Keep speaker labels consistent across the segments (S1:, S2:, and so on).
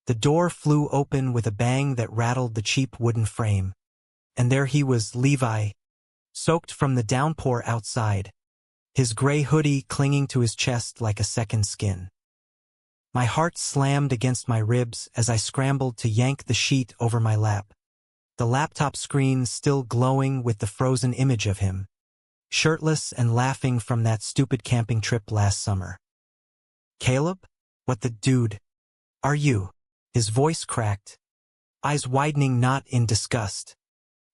S1: The door flew open with a bang that rattled the cheap wooden frame. And there he was, Levi, soaked from the downpour outside, his gray hoodie clinging to his chest like a second skin. My heart slammed against my ribs as I scrambled to yank the sheet over my lap, the laptop screen still glowing with the frozen image of him, shirtless and laughing from that stupid camping trip last summer. "Caleb? What the dude are you?" His voice cracked, eyes widening not in disgust,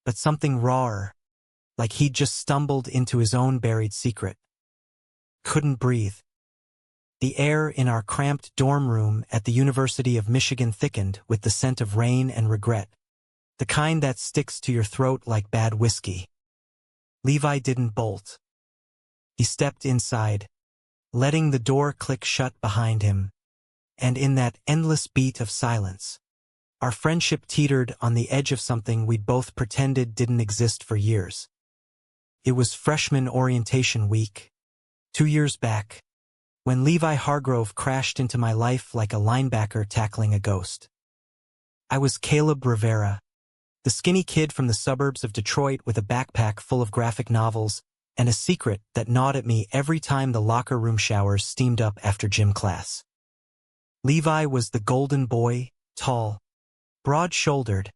S1: but something rawer, like he'd just stumbled into his own buried secret. Couldn't breathe. The air in our cramped dorm room at the University of Michigan thickened with the scent of rain and regret, the kind that sticks to your throat like bad whiskey. Levi didn't bolt. He stepped inside, letting the door click shut behind him, and in that endless beat of silence, our friendship teetered on the edge of something we'd both pretended didn't exist for years. It was freshman orientation week, 2 years back, when Levi Hargrove crashed into my life like a linebacker tackling a ghost. I was Caleb Rivera, the skinny kid from the suburbs of Detroit with a backpack full of graphic novels and a secret that gnawed at me every time the locker room showers steamed up after gym class. Levi was the golden boy, tall, broad-shouldered,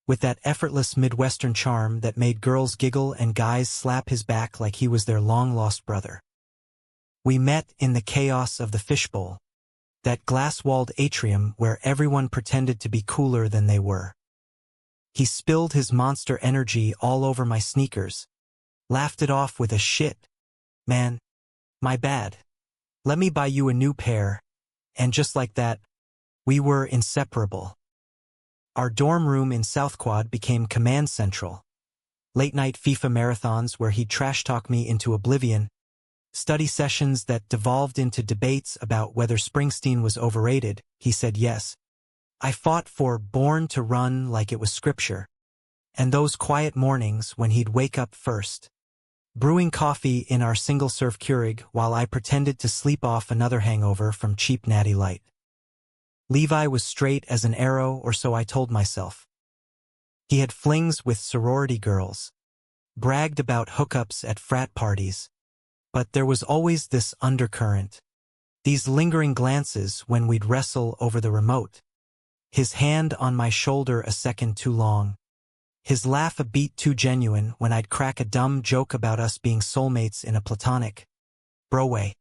S1: with that effortless Midwestern charm that made girls giggle and guys slap his back like he was their long-lost brother. We met in the chaos of the fishbowl, that glass-walled atrium where everyone pretended to be cooler than they were. He spilled his monster energy all over my sneakers, laughed it off with a "Shit, man, my bad. Let me buy you a new pair," and just like that, we were inseparable. Our dorm room in South Quad became command central. Late-night FIFA marathons where he'd trash-talk me into oblivion, study sessions that devolved into debates about whether Springsteen was overrated, he said yes. I fought for Born to Run like it was scripture. And those quiet mornings when he'd wake up first, brewing coffee in our single-serve Keurig while I pretended to sleep off another hangover from cheap Natty Light. Levi was straight as an arrow, or so I told myself. He had flings with sorority girls, bragged about hookups at frat parties, but there was always this undercurrent, these lingering glances when we'd wrestle over the remote, his hand on my shoulder a second too long, his laugh a beat too genuine when I'd crack a dumb joke about us being soulmates in a platonic bro way.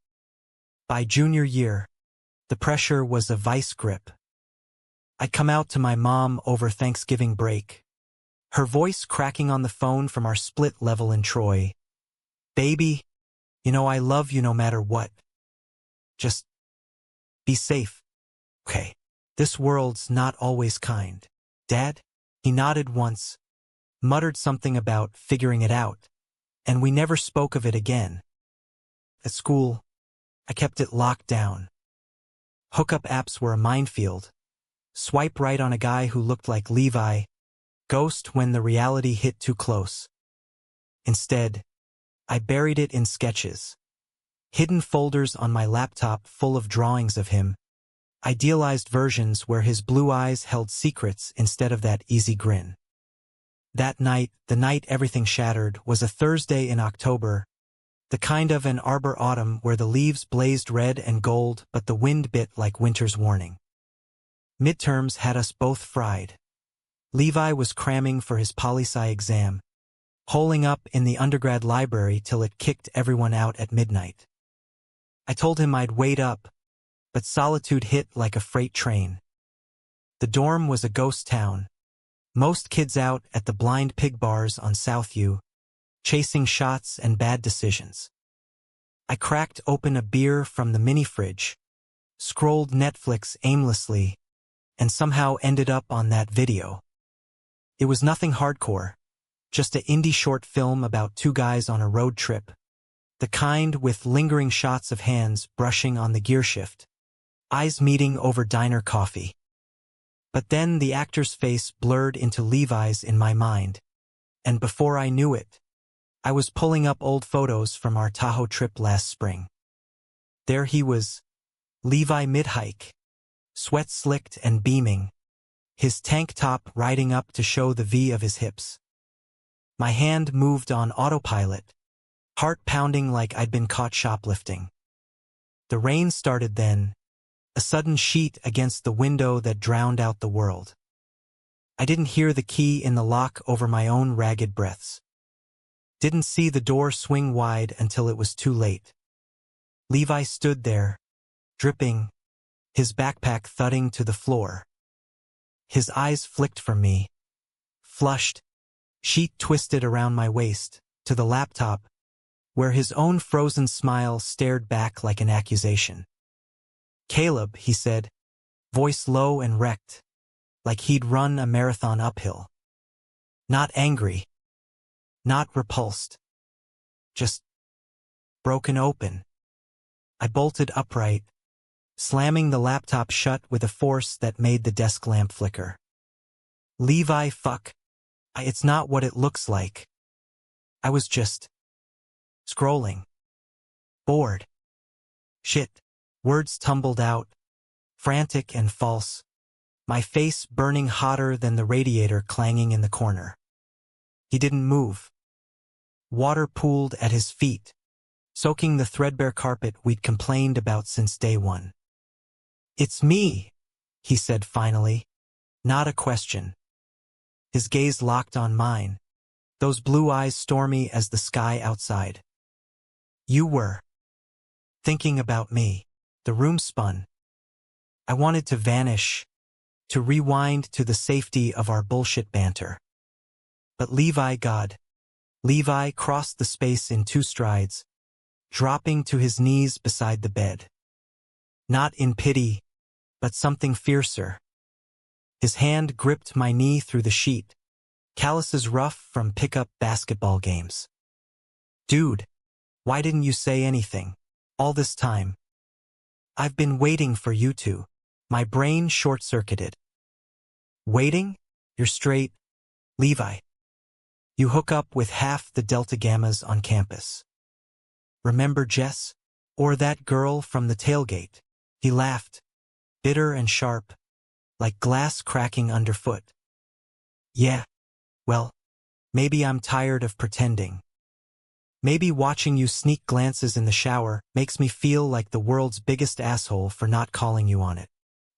S1: By junior year, the pressure was a vice grip. I'd come out to my mom over Thanksgiving break, her voice cracking on the phone from our split level in Troy. "Baby, you know I love you no matter what. Just be safe. Okay, this world's not always kind. Dad?" He nodded once, muttered something about figuring it out, and we never spoke of it again. At school, I kept it locked down. Hookup apps were a minefield. Swipe right on a guy who looked like Levi, ghost when the reality hit too close. Instead, I buried it in sketches, hidden folders on my laptop full of drawings of him, idealized versions where his blue eyes held secrets instead of that easy grin. That night, the night everything shattered, was a Thursday in October, the kind of an arbor autumn where the leaves blazed red and gold but the wind bit like winter's warning. Midterms had us both fried. Levi was cramming for his poli-sci exam, holing up in the undergrad library till it kicked everyone out at midnight. I told him I'd wait up, but solitude hit like a freight train. The dorm was a ghost town, most kids out at the blind pig bars on South U, chasing shots and bad decisions. I cracked open a beer from the mini-fridge, scrolled Netflix aimlessly, and somehow ended up on that video. It was nothing hardcore, just an indie short film about two guys on a road trip, the kind with lingering shots of hands brushing on the gearshift, eyes meeting over diner coffee. But then the actor's face blurred into Levi's in my mind, and before I knew it, I was pulling up old photos from our Tahoe trip last spring. There he was, Levi mid-hike, sweat slicked and beaming, his tank top riding up to show the V of his hips. My hand moved on autopilot, heart pounding like I'd been caught shoplifting. The rain started then, a sudden sheet against the window that drowned out the world. I didn't hear the key in the lock over my own ragged breaths. Didn't see the door swing wide until it was too late. Levi stood there, dripping, his backpack thudding to the floor. His eyes flicked from me, flushed, sheet twisted around my waist, to the laptop, where his own frozen smile stared back like an accusation. "Caleb," he said, voice low and wrecked, like he'd run a marathon uphill. Not angry, not repulsed, just broken open. I bolted upright, slamming the laptop shut with a force that made the desk lamp flicker. "Levi, fuck. It's not what it looks like. I was just scrolling. Bored. Shit." Words tumbled out, frantic and false, my face burning hotter than the radiator clanging in the corner. He didn't move. Water pooled at his feet, soaking the threadbare carpet we'd complained about since day one. "It's me," he said finally, not a question. His gaze locked on mine, those blue eyes stormy as the sky outside. "You were thinking about me." The room spun. I wanted to vanish, to rewind to the safety of our bullshit banter. But Levi crossed the space in 2 strides, dropping to his knees beside the bed. Not in pity, but something fiercer. His hand gripped my knee through the sheet, calluses rough from pickup basketball games. "Dude, why didn't you say anything all this time?" "I've been waiting for you to." My brain short-circuited. "Waiting? You're straight, Levi. You hook up with half the Delta Gammas on campus. Remember Jess? Or that girl from the tailgate?" He laughed, bitter and sharp, like glass cracking underfoot. "Yeah. Well, maybe I'm tired of pretending. Maybe watching you sneak glances in the shower makes me feel like the world's biggest asshole for not calling you on it."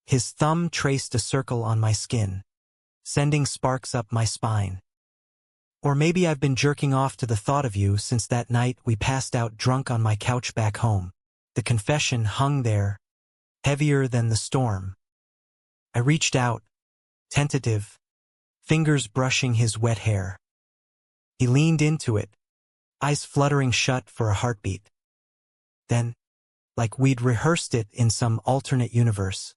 S1: His thumb traced a circle on my skin, sending sparks up my spine. "Or maybe I've been jerking off to the thought of you since that night we passed out drunk on my couch back home." The confession hung there, heavier than the storm. I reached out, tentative, fingers brushing his wet hair. He leaned into it, eyes fluttering shut for a heartbeat. Then, like we'd rehearsed it in some alternate universe,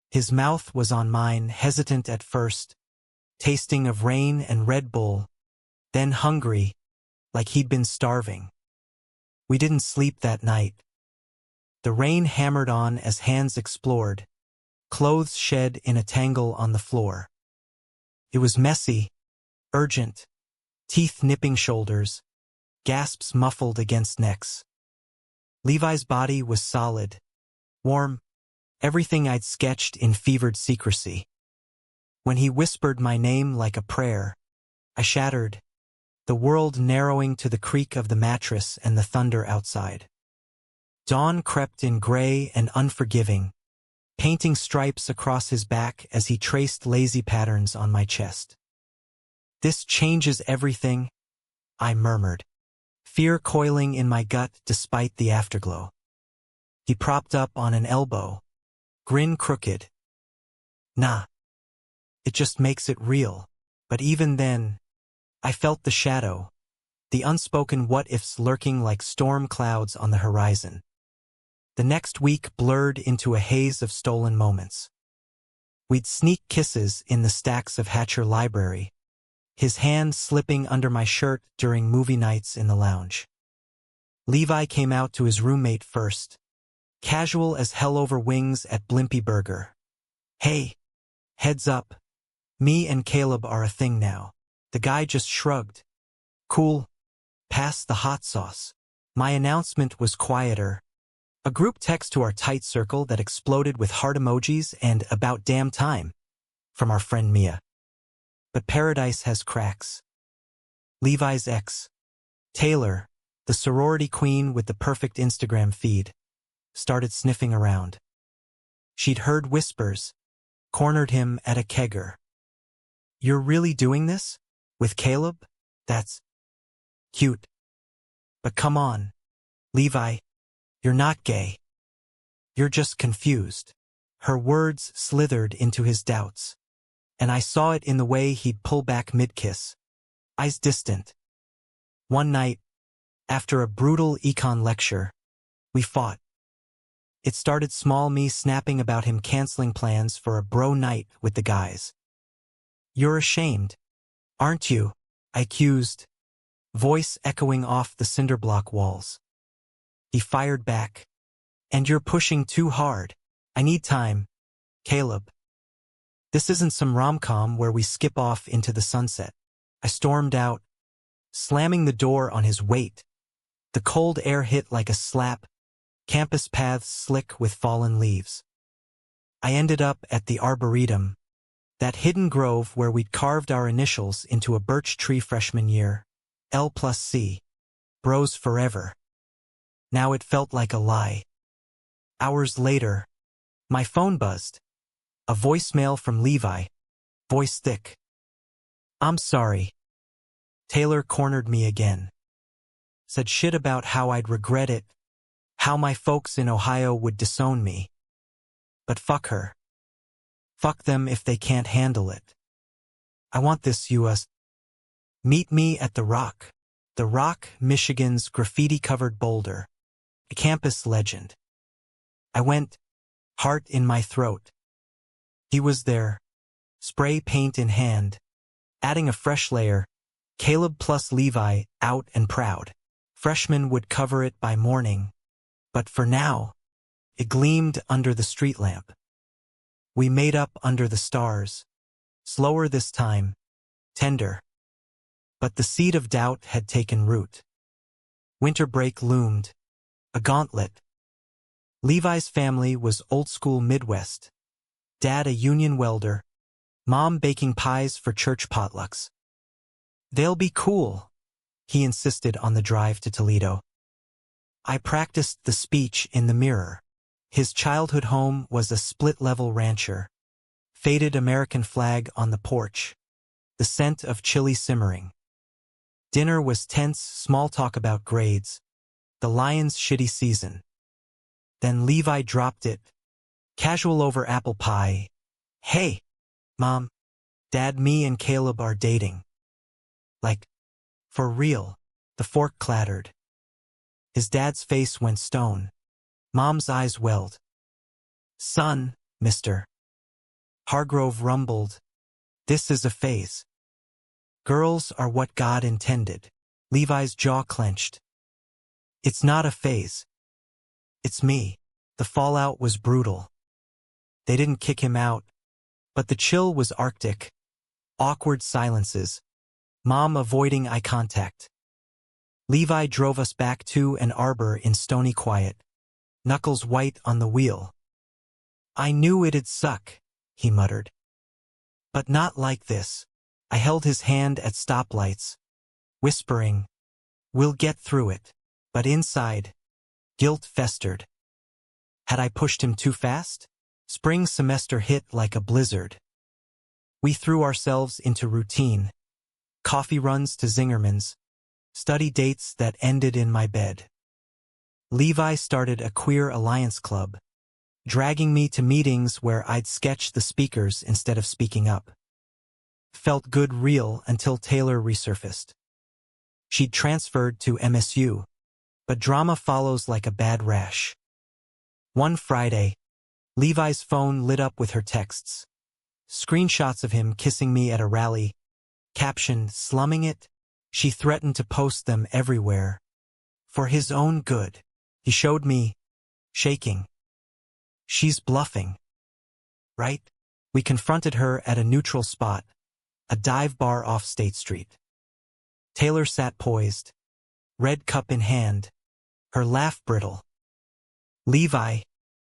S1: his mouth was on mine, hesitant at first, tasting of rain and Red Bull, then hungry, like he'd been starving. We didn't sleep that night. The rain hammered on as hands explored, clothes shed in a tangle on the floor. It was messy, urgent, teeth-nipping shoulders, gasps muffled against necks. Levi's body was solid, warm, everything I'd sketched in fevered secrecy. When he whispered my name like a prayer, I shattered, the world narrowing to the creak of the mattress and the thunder outside. Dawn crept in gray and unforgiving, painting stripes across his back as he traced lazy patterns on my chest. "This changes everything," I murmured, fear coiling in my gut despite the afterglow. He propped up on an elbow, grin crooked. "Nah. It just makes it real." But even then, I felt the shadow, the unspoken what-ifs lurking like storm clouds on the horizon. The next week blurred into a haze of stolen moments. We'd sneak kisses in the stacks of Hatcher Library, his hand slipping under my shirt during movie nights in the lounge. Levi came out to his roommate first, casual as hell over wings at Blimpie Burger. "Hey, heads up. Me and Caleb are a thing now." The guy just shrugged. "Cool. Pass the hot sauce." My announcement was quieter, A group text to our tight circle that exploded with heart emojis and "about damn time" from our friend Mia. But paradise has cracks. Levi's ex, Taylor, the sorority queen with the perfect Instagram feed, started sniffing around. She'd heard whispers, cornered him at a kegger. "You're really doing this? With Caleb? That's cute. But come on, Levi, you're not gay. You're just confused." Her words slithered into his doubts, and I saw it in the way he'd pull back mid-kiss, eyes distant. One night, after a brutal econ lecture, we fought. It started small, me snapping about him canceling plans for a bro night with the guys. "You're ashamed, aren't you?" I accused, voice echoing off the cinderblock walls. He fired back. "And you're pushing too hard. I need time, Caleb. This isn't some rom-com where we skip off into the sunset." I stormed out, slamming the door on his weight. The cold air hit like a slap, campus paths slick with fallen leaves. I ended up at the Arboretum, that hidden grove where we'd carved our initials into a birch tree freshman year, L+C, bros forever. Now it felt like a lie. Hours later, my phone buzzed. A voicemail from Levi, voice thick. "I'm sorry. Taylor cornered me again. Said shit about how I'd regret it, how my folks in Ohio would disown me. But fuck her. Fuck them if they can't handle it. I want this US. Meet me at The Rock, Michigan's graffiti-covered boulder. A campus legend." I went, heart in my throat. He was there, spray paint in hand, adding a fresh layer, Caleb plus Levi, out and proud. Freshmen would cover it by morning, but for now, it gleamed under the street lamp. We made up under the stars, slower this time, tender. But the seed of doubt had taken root. Winter break loomed, a gauntlet. Levi's family was old-school Midwest. Dad a union welder, Mom baking pies for church potlucks. "They'll be cool," he insisted on the drive to Toledo. I practiced the speech in the mirror. His childhood home was a split-level rancher. Faded American flag on the porch. The scent of chili simmering. Dinner was tense, small talk about grades. The Lions' shitty season. Then Levi dropped it. Casual over apple pie. "Hey, Mom, Dad, me and Caleb are dating." Like, for real. The fork clattered. His dad's face went stone. Mom's eyes welled. "Son, Mr. Hargrove rumbled. This is a phase. Girls are what God intended." Levi's jaw clenched. "It's not a phase. It's me." The fallout was brutal. They didn't kick him out, but the chill was arctic. Awkward silences. Mom avoiding eye contact. Levi drove us back to Ann Arbor in stony quiet, knuckles white on the wheel. "I knew it'd suck," he muttered. "But not like this." I held his hand at stoplights, whispering, "We'll get through it." But inside, guilt festered. Had I pushed him too fast? Spring semester hit like a blizzard. We threw ourselves into routine. Coffee runs to Zingerman's, study dates that ended in my bed. Levi started a queer alliance club, dragging me to meetings where I'd sketch the speakers instead of speaking up. Felt good real until Taylor resurfaced. She'd transferred to MSU, but drama follows like a bad rash. One Friday, Levi's phone lit up with her texts. Screenshots of him kissing me at a rally, captioned, "Slumming it." She threatened to post them everywhere. For his own good. He showed me, shaking. "She's bluffing. Right?" We confronted her at a neutral spot, a dive bar off State Street. Taylor sat poised, red cup in hand, her laugh brittle. Levi,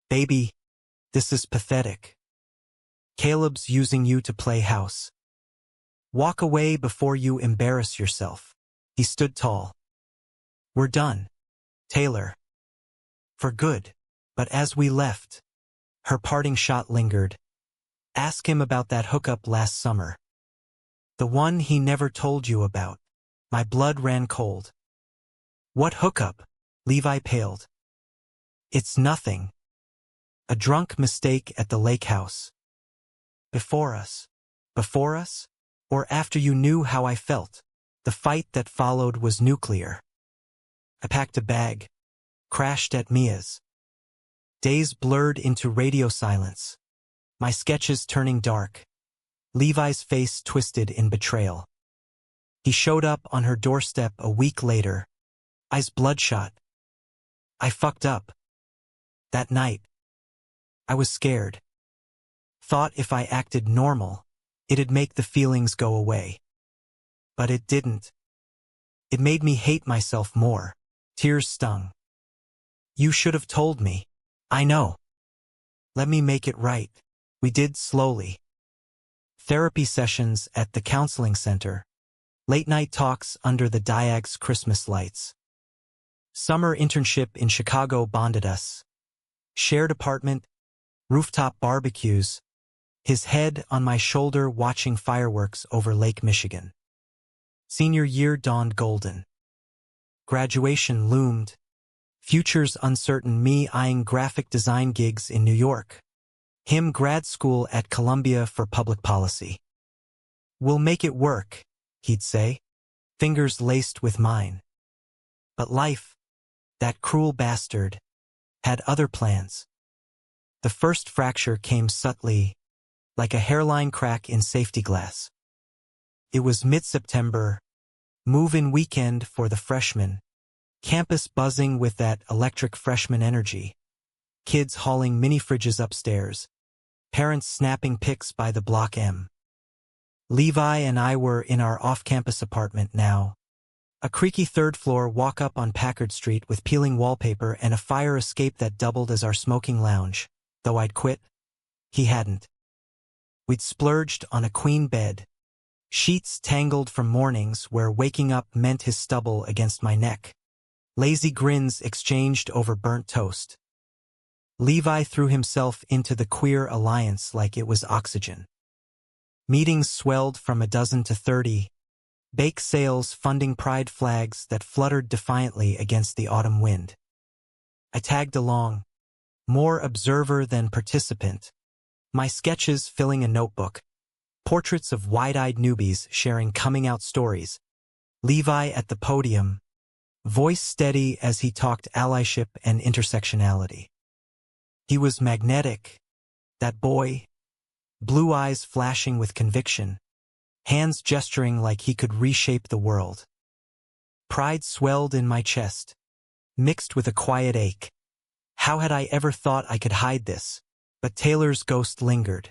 S1: baby, this is pathetic. Caleb's using you to play house. Walk away before you embarrass yourself. He stood tall. We're done, Taylor. For good. But as we left, her parting shot lingered. Ask him about that hookup last summer. The one he never told you about. My blood ran cold. What hookup? Levi paled. It's nothing. A drunk mistake at the lake house. Before us. Before us? Or after you knew how I felt? The fight that followed was nuclear. I packed a bag. Crashed at Mia's. Days blurred into radio silence. My sketches turning dark. Levi's face twisted in betrayal. He showed up on her doorstep a week later. Eyes bloodshot. I fucked up. That night. I was scared. Thought if I acted normal, it'd make the feelings go away. But it didn't. It made me hate myself more. Tears stung. You should have told me. I know. Let me make it right. We did slowly. Therapy sessions at the counseling center. Late-night talks under the Diag's Christmas lights. Summer internship in Chicago bonded us. Shared apartment, rooftop barbecues, his head on my shoulder watching fireworks over Lake Michigan. Senior year dawned golden. Graduation loomed. Futures uncertain, me eyeing graphic design gigs in New York. Him grad school at Columbia for public policy. We'll make it work, he'd say, fingers laced with mine. But life, that cruel bastard, had other plans. The first fracture came subtly, like a hairline crack in safety glass. It was mid-September, move-in weekend for the freshmen, campus buzzing with that electric freshman energy, kids hauling mini-fridges upstairs, parents snapping pics by the Block M. Levi and I were in our off-campus apartment now. A creaky third-floor walk-up on Packard Street with peeling wallpaper and a fire escape that doubled as our smoking lounge. Though I'd quit, he hadn't. We'd splurged on a queen bed, sheets tangled from mornings where waking up meant his stubble against my neck. Lazy grins exchanged over burnt toast. Levi threw himself into the queer alliance like it was oxygen. Meetings swelled from a dozen to 30, bake sales funding pride flags that fluttered defiantly against the autumn wind. I tagged along, more observer than participant, my sketches filling a notebook, portraits of wide-eyed newbies sharing coming-out stories, Levi at the podium, voice steady as he talked allyship and intersectionality. He was magnetic, that boy, blue eyes flashing with conviction, hands gesturing like he could reshape the world. Pride swelled in my chest, mixed with a quiet ache. How had I ever thought I could hide this? But Taylor's ghost lingered.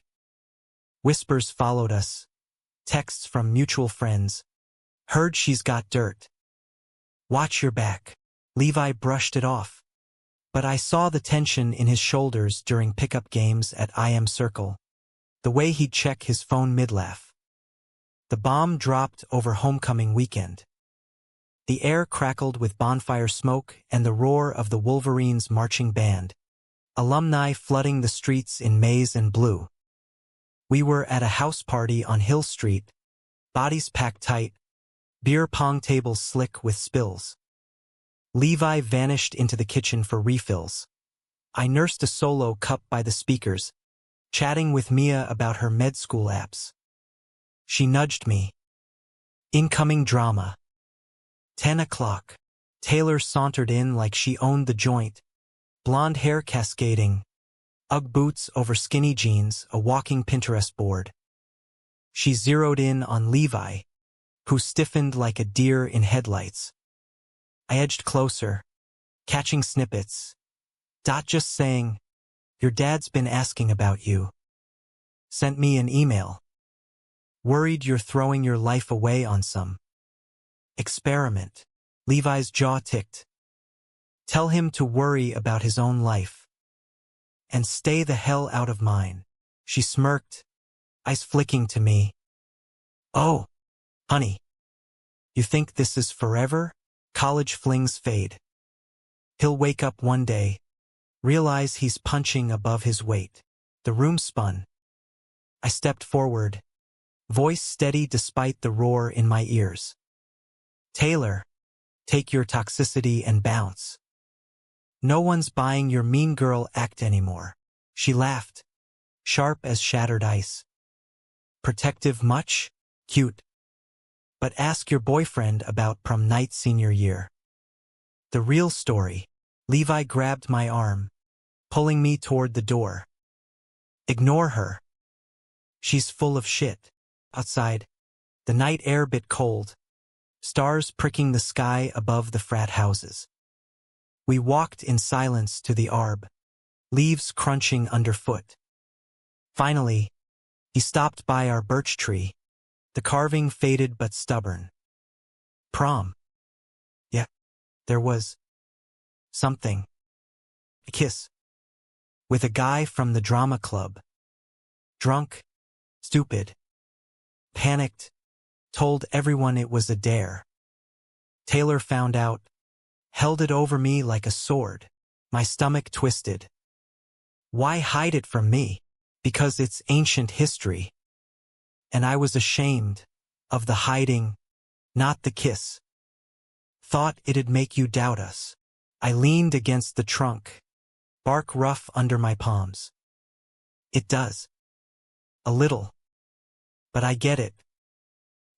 S1: Whispers followed us, texts from mutual friends. Heard she's got dirt. Watch your back. Levi brushed it off. But I saw the tension in his shoulders during pickup games at IM Circle. The way he'd check his phone mid-laugh. The bomb dropped over homecoming weekend. The air crackled with bonfire smoke and the roar of the Wolverines' marching band. Alumni flooding the streets in maize and blue. We were at a house party on Hill Street, bodies packed tight, beer pong tables slick with spills. Levi vanished into the kitchen for refills. I nursed a solo cup by the speakers, chatting with Mia about her med school apps. She nudged me. Incoming drama. 10 o'clock. Taylor sauntered in like she owned the joint. Blonde hair cascading. Ugg boots over skinny jeans, a walking Pinterest board. She zeroed in on Levi, who stiffened like a deer in headlights. I edged closer, catching snippets. Just saying, your dad's been asking about you. Sent me an email. Worried you're throwing your life away on some experiment. Levi's jaw ticked. Tell him to worry about his own life. And stay the hell out of mine. She smirked, eyes flicking to me. Oh, honey. You think this is forever? College flings fade. He'll wake up one day, realize he's punching above his weight. The room spun. I stepped forward, voice steady despite the roar in my ears. Taylor, take your toxicity and bounce. No one's buying your mean girl act anymore. She laughed, sharp as shattered ice. Protective much? Cute. But ask your boyfriend about prom night senior year. The real story. Levi grabbed my arm, pulling me toward the door. Ignore her. She's full of shit. Outside, the night air bit cold, stars pricking the sky above the frat houses. We walked in silence to the arb, leaves crunching underfoot. Finally, he stopped by our birch tree, the carving faded but stubborn. Prom. Yeah, there was something. A kiss. With a guy from the drama club. Drunk, stupid, panicked, told everyone it was a dare. Taylor found out, held it over me like a sword. My stomach twisted. Why hide it from me? Because it's ancient history. And I was ashamed of the hiding, not the kiss. Thought it'd make you doubt us. I leaned against the trunk, bark rough under my palms. It does. A little. But I get it.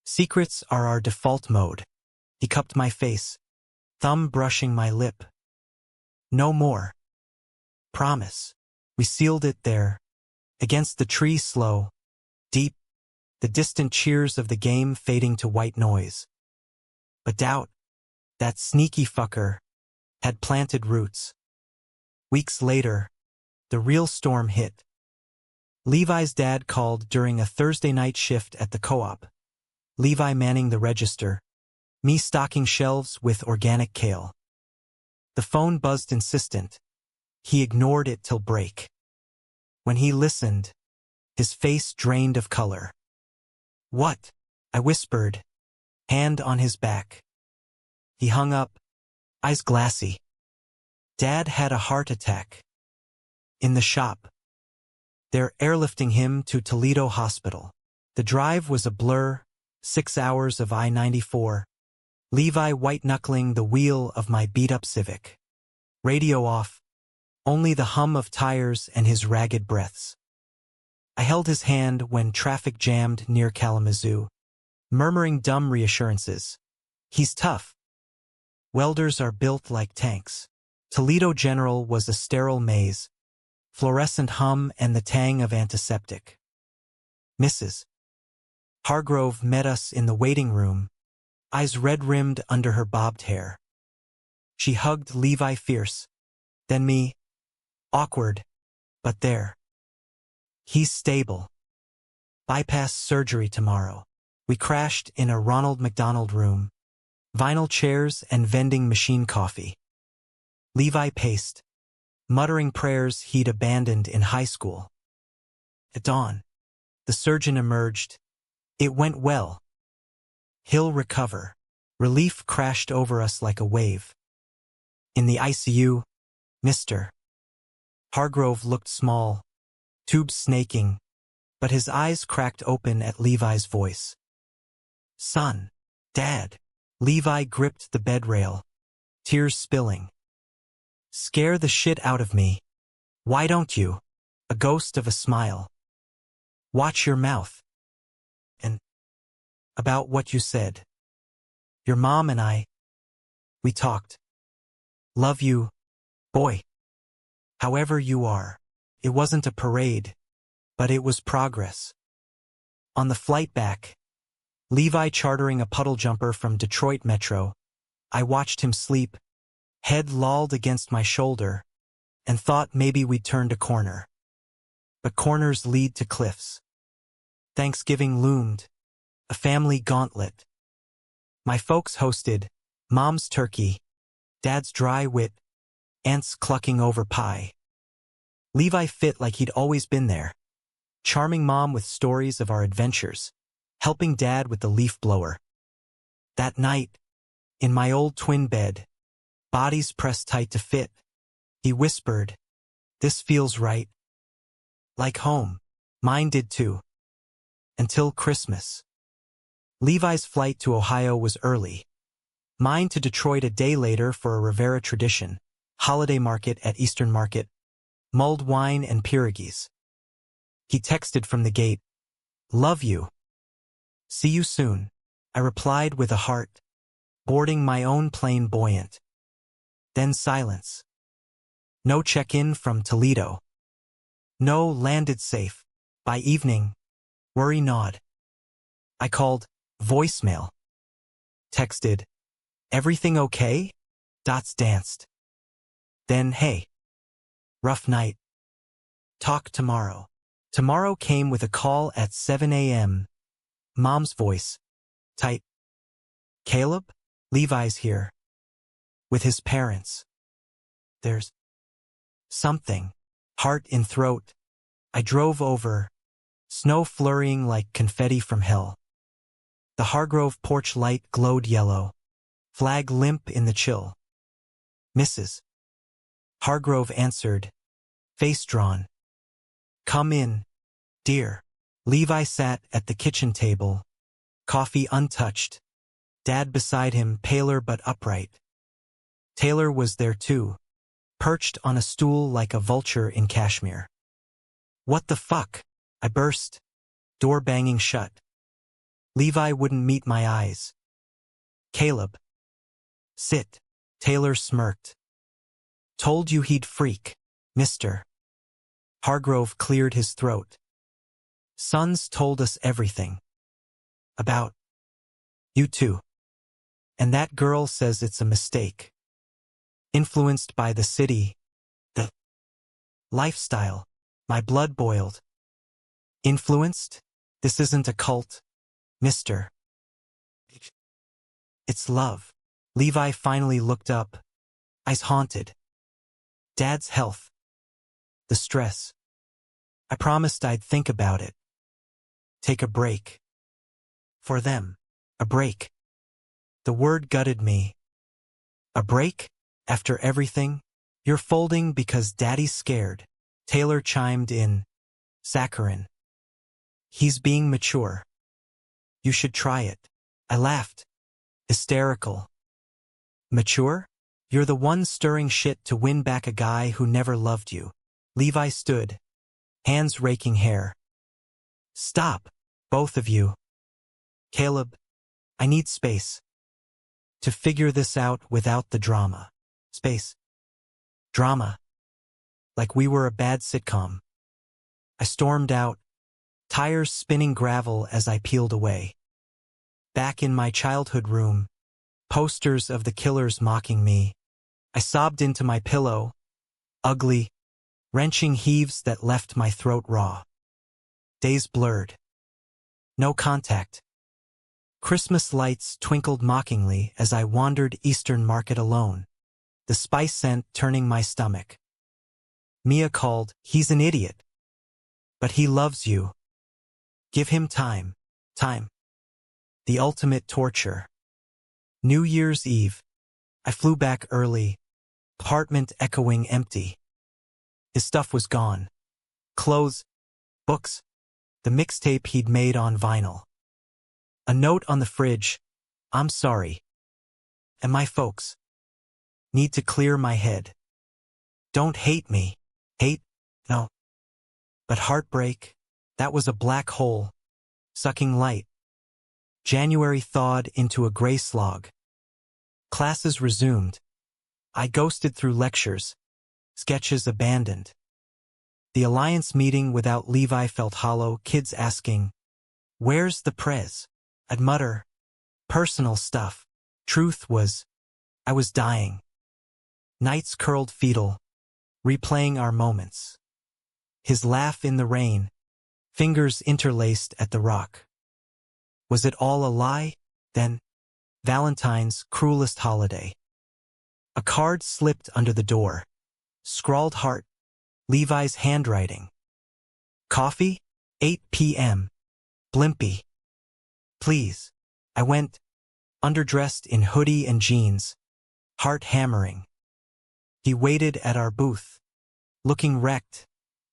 S1: Secrets are our default mode. He cupped my face, thumb brushing my lip. No more. Promise. We sealed it there, against the tree slow, deep, the distant cheers of the game fading to white noise. But doubt, that sneaky fucker, had planted roots. Weeks later, the real storm hit. Levi's dad called during a Thursday night shift at the co-op. Levi manning the register, me stocking shelves with organic kale. The phone buzzed insistent. He ignored it till break. When he listened, his face drained of color. What? I whispered, hand on his back. He hung up, eyes glassy. Dad had a heart attack. In the shop. They're airlifting him to Toledo Hospital. The drive was a blur, 6 hours of I-94. Levi white-knuckling the wheel of my beat-up Civic. Radio off, only the hum of tires and his ragged breaths. I held his hand when traffic jammed near Kalamazoo, murmuring dumb reassurances. He's tough. Welders are built like tanks. Toledo General was a sterile maze, fluorescent hum and the tang of antiseptic. Mrs. Hargrove met us in the waiting room, eyes red-rimmed under her bobbed hair. She hugged Levi fierce, then me, awkward, but there. He's stable. Bypass surgery tomorrow. We crashed in a Ronald McDonald room, vinyl chairs and vending machine coffee. Levi paced, muttering prayers he'd abandoned in high school. At dawn, the surgeon emerged. It went well. He'll recover. Relief crashed over us like a wave. In the ICU, Mr. Hargrove looked small, tubes snaking, but his eyes cracked open at Levi's voice. Son, Dad. Levi gripped the bed rail, tears spilling. Scare the shit out of me. Why don't you? A ghost of a smile. Watch your mouth. And about what you said. Your mom and I, we talked. Love you, boy. However you are. It wasn't a parade, but it was progress. On the flight back, Levi chartering a puddle jumper from Detroit Metro, I watched him sleep, head lolled against my shoulder, and thought maybe we'd turned a corner. But corners lead to cliffs. Thanksgiving loomed, a family gauntlet. My folks hosted, Mom's turkey, Dad's dry wit, ants clucking over pie. Levi fit like he'd always been there. Charming mom with stories of our adventures. Helping dad with the leaf blower. That night, in my old twin bed, bodies pressed tight to fit, he whispered, "This feels right." Like home. Mine did too. Until Christmas. Levi's flight to Ohio was early. Mine to Detroit a day later for a Rivera tradition. Holiday market at Eastern Market. Mulled wine and pierogies. He texted from the gate, "Love you. See you soon." I replied with a heart, boarding my own plane buoyant. Then silence. No check-in from Toledo. No landed safe. By evening, worry gnawed. I called, voicemail. Texted, "Everything okay?" Dots danced. Then, "Hey. Rough night. Talk tomorrow." Tomorrow came with a call at 7 a.m. Mom's voice. Tight. "Caleb? Levi's here. With his parents. There's something." Heart in throat. I drove over. Snow flurrying like confetti from hell. The Hargrove porch light glowed yellow. Flag limp in the chill. "Mrs. Hargrove answered. Face drawn. "Come in, dear." Levi sat at the kitchen table. Coffee untouched. Dad beside him, paler but upright. Taylor was there too, perched on a stool like a vulture in cashmere. "What the fuck?" I burst, door banging shut. Levi wouldn't meet my eyes. "Caleb. Sit." Taylor smirked. "Told you he'd freak, Mr." Hargrove cleared his throat. "Sons told us everything. About you too. And that girl says it's a mistake. Influenced by the city, the lifestyle." My blood boiled. "Influenced? This isn't a cult, Mr. It's love." Levi finally looked up, eyes haunted. "Dad's health. The stress. I promised I'd think about it. Take a break. For them. A break." The word gutted me. "A break? After everything? You're folding because Daddy's scared." Taylor chimed in. "Saccharine. He's being mature. You should try it." I laughed. Hysterical. "Mature? You're the one stirring shit to win back a guy who never loved you." Levi stood, hands raking hair. "Stop, both of you. Caleb, I need space. To figure this out without the drama." Space. Drama. Like we were a bad sitcom. I stormed out, tires spinning gravel as I peeled away. Back in my childhood room, posters of the killers mocking me. I sobbed into my pillow, ugly, wrenching heaves that left my throat raw. Days blurred. No contact. Christmas lights twinkled mockingly as I wandered Eastern Market alone, the spice scent turning my stomach. Mia called, "He's an idiot. But he loves you. Give him time." Time. The ultimate torture. New Year's Eve. I flew back early, apartment echoing empty. His stuff was gone. Clothes, books, the mixtape he'd made on vinyl. A note on the fridge, "I'm sorry. And my folks. Need to clear my head. Don't hate me. Hate? No. But heartbreak, that was a black hole, sucking light." January thawed into a gray slog. Classes resumed. I ghosted through lectures, sketches abandoned. The Alliance meeting without Levi felt hollow, kids asking, "Where's the prez?" I'd mutter, "Personal stuff." Truth was, I was dying. Nights curled fetal, replaying our moments. His laugh in the rain, fingers interlaced at the rock. Was it all a lie? Then, Valentine's cruelest holiday. A card slipped under the door. Scrawled heart. Levi's handwriting. Coffee? 8 p.m. Blimpy. Please. I went, underdressed in hoodie and jeans, heart hammering. He waited at our booth, looking wrecked,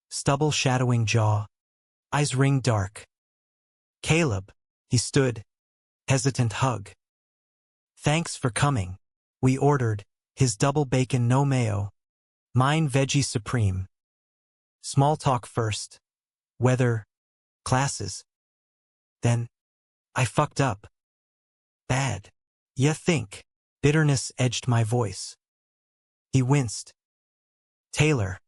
S1: stubble shadowing jaw, eyes ring dark. Caleb, he stood, hesitant hug. Thanks for coming, we ordered, his double bacon no mayo, mine veggie supreme. Small talk first, weather, classes. Then, I fucked up. Bad. Ya think. Bitterness edged my voice. He winced. Taylor.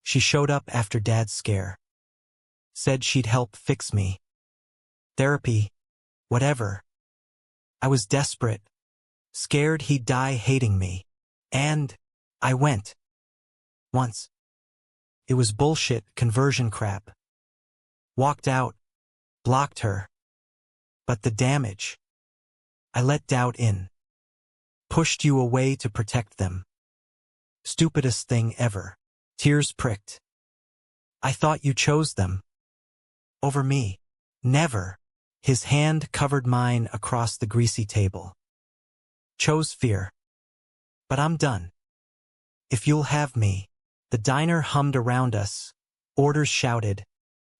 S1: She showed up after Dad's scare. Said she'd help fix me. Therapy. Whatever. I was desperate. Scared he'd die hating me. And I went. Once. It was bullshit conversion crap. Walked out. Blocked her. But the damage. I let doubt in. Pushed you away to protect them. Stupidest thing ever. Tears pricked. I thought you chose them. Over me. Never. His hand covered mine across the greasy table. Chose fear. But I'm done. If you'll have me. The diner hummed around us. Orders shouted.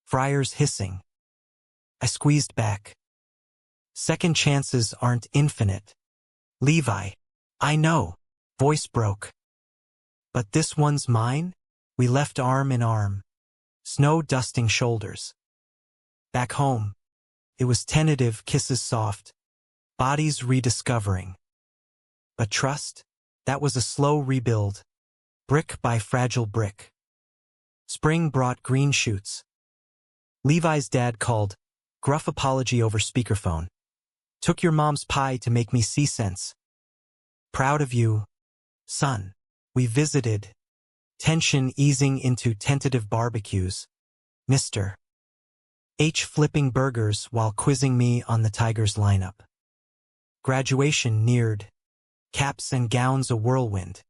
S1: Fryers hissing. I squeezed back. Second chances aren't infinite. Levi. I know. Voice broke. But this one's mine? We left arm in arm. Snow dusting shoulders. Back home. It was tentative, kisses soft. Bodies rediscovering. But trust? That was a slow rebuild. Brick by fragile brick. Spring brought green shoots. Levi's dad called. Gruff apology over speakerphone. Took your mom's pie to make me see sense. Proud of you, son. We visited. Tension easing into tentative barbecues. Mr. H flipping burgers while quizzing me on the Tigers lineup. Graduation neared. Caps and gowns a whirlwind.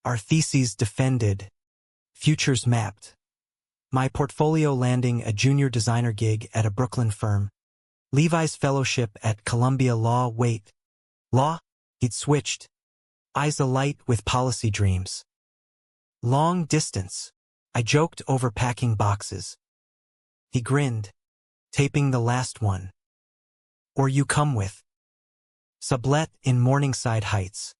S1: Our theses defended. Futures mapped. My portfolio landing a junior designer gig at a Brooklyn firm. Levi's fellowship at Columbia Law. Wait. Law? He'd switched. Eyes alight with policy dreams. Long distance. I joked over packing boxes. He grinned. Taping the last one. Or you come with. Sublet in Morningside Heights.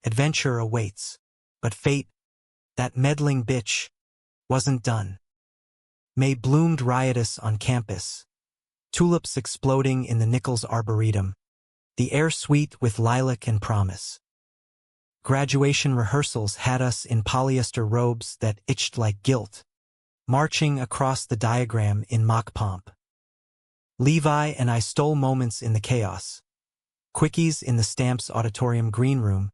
S1: Adventure awaits. But fate, that meddling bitch, wasn't done. May bloomed riotous on campus. Tulips exploding in the Nichols Arboretum. The air sweet with lilac and promise. Graduation rehearsals had us in polyester robes that itched like guilt. Marching across the diagram in mock pomp. Levi and I stole moments in the chaos. Quickies in the Stamps Auditorium green room.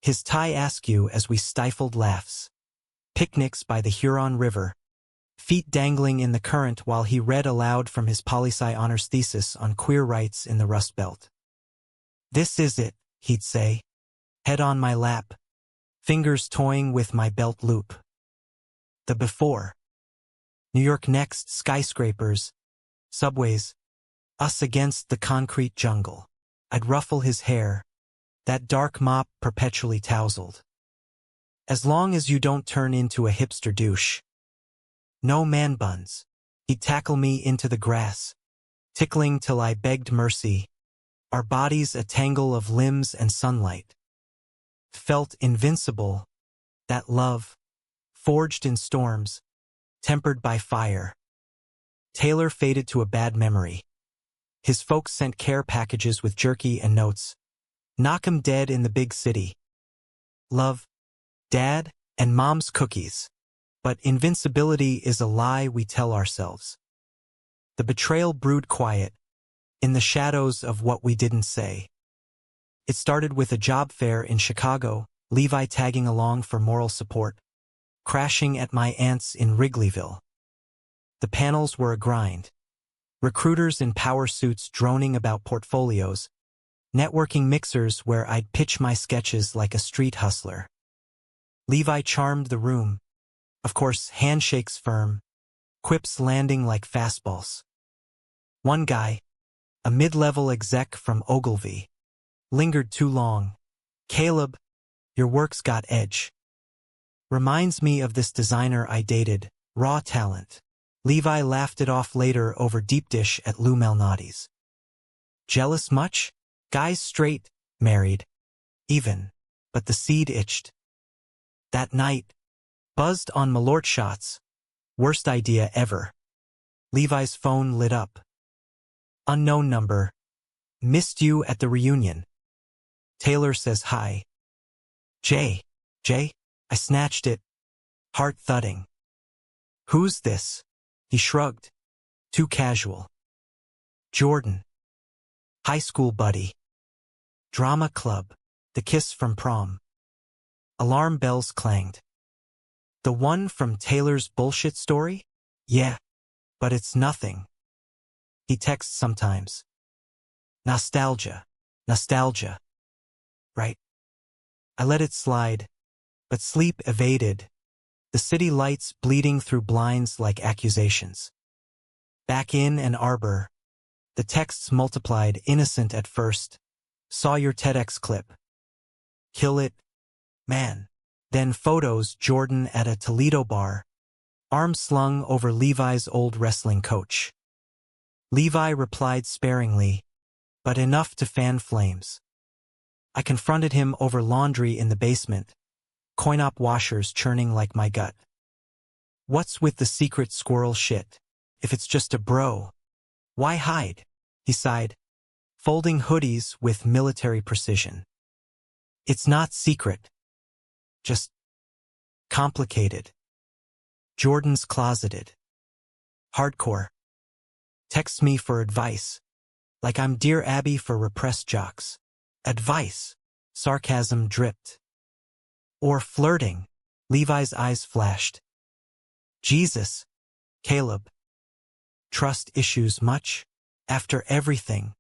S1: His tie askew as we stifled laughs. Picnics by the Huron River. Feet dangling in the current while he read aloud from his poli-sci honors thesis on queer rights in the Rust Belt. This is it, he'd say. Head on my lap. Fingers toying with my belt loop. The before. New York next, skyscrapers. Subways. Us against the concrete jungle. I'd ruffle his hair. That dark mop perpetually tousled. As long as you don't turn into a hipster douche. No man buns. He'd tackle me into the grass. Tickling till I begged mercy. Our bodies a tangle of limbs and sunlight. Felt invincible. That love. Forged in storms. Tempered by fire. Taylor faded to a bad memory. His folks sent care packages with jerky and notes. Knock 'em dead in the big city. Love. Dad, and Mom's cookies. But invincibility is a lie we tell ourselves. The betrayal brewed quiet, in the shadows of what we didn't say. It started with a job fair in Chicago, Levi tagging along for moral support, crashing at my aunt's in Wrigleyville. The panels were a grind. Recruiters in power suits droning about portfolios, networking mixers where I'd pitch my sketches like a street hustler. Levi charmed the room. Of course, handshakes firm, quips landing like fastballs. One guy, a mid-level exec from Ogilvy, lingered too long. Caleb, your work's got edge. Reminds me of this designer I dated, raw talent. Levi laughed it off later over deep dish at Lou Malnati's. Jealous much? Guys straight, married, even, but the seed itched. That night, buzzed on Malort shots. Worst idea ever. Levi's phone lit up. Unknown number. Missed you at the reunion. Taylor says hi. Jay. I snatched it. Heart thudding. Who's this? He shrugged. Too casual. Jordan. High school buddy. Drama club. The kiss from prom. Alarm bells clanged. The one from Taylor's bullshit story? Yeah, but it's nothing. He texts sometimes. Nostalgia. Right? I let it slide, but sleep evaded. The city lights bleeding through blinds like accusations. Back in Ann Arbor, the texts multiplied, innocent at first. Saw your TEDx clip. Kill it, man. Then photos, Jordan at a Toledo bar, arm slung over Levi's old wrestling coach. Levi replied sparingly, but enough to fan flames. I confronted him over laundry in the basement, coin-op washers churning like my gut. What's with the secret squirrel shit? If it's just a bro, why hide? He sighed, folding hoodies with military precision. It's not secret. Just complicated. Jordan's closeted. Hardcore. Texts me for advice, like I'm Dear Abby for repressed jocks. Advice. Sarcasm dripped. Or flirting. Levi's eyes flashed. Jesus. Caleb. Trust issues much? After everything.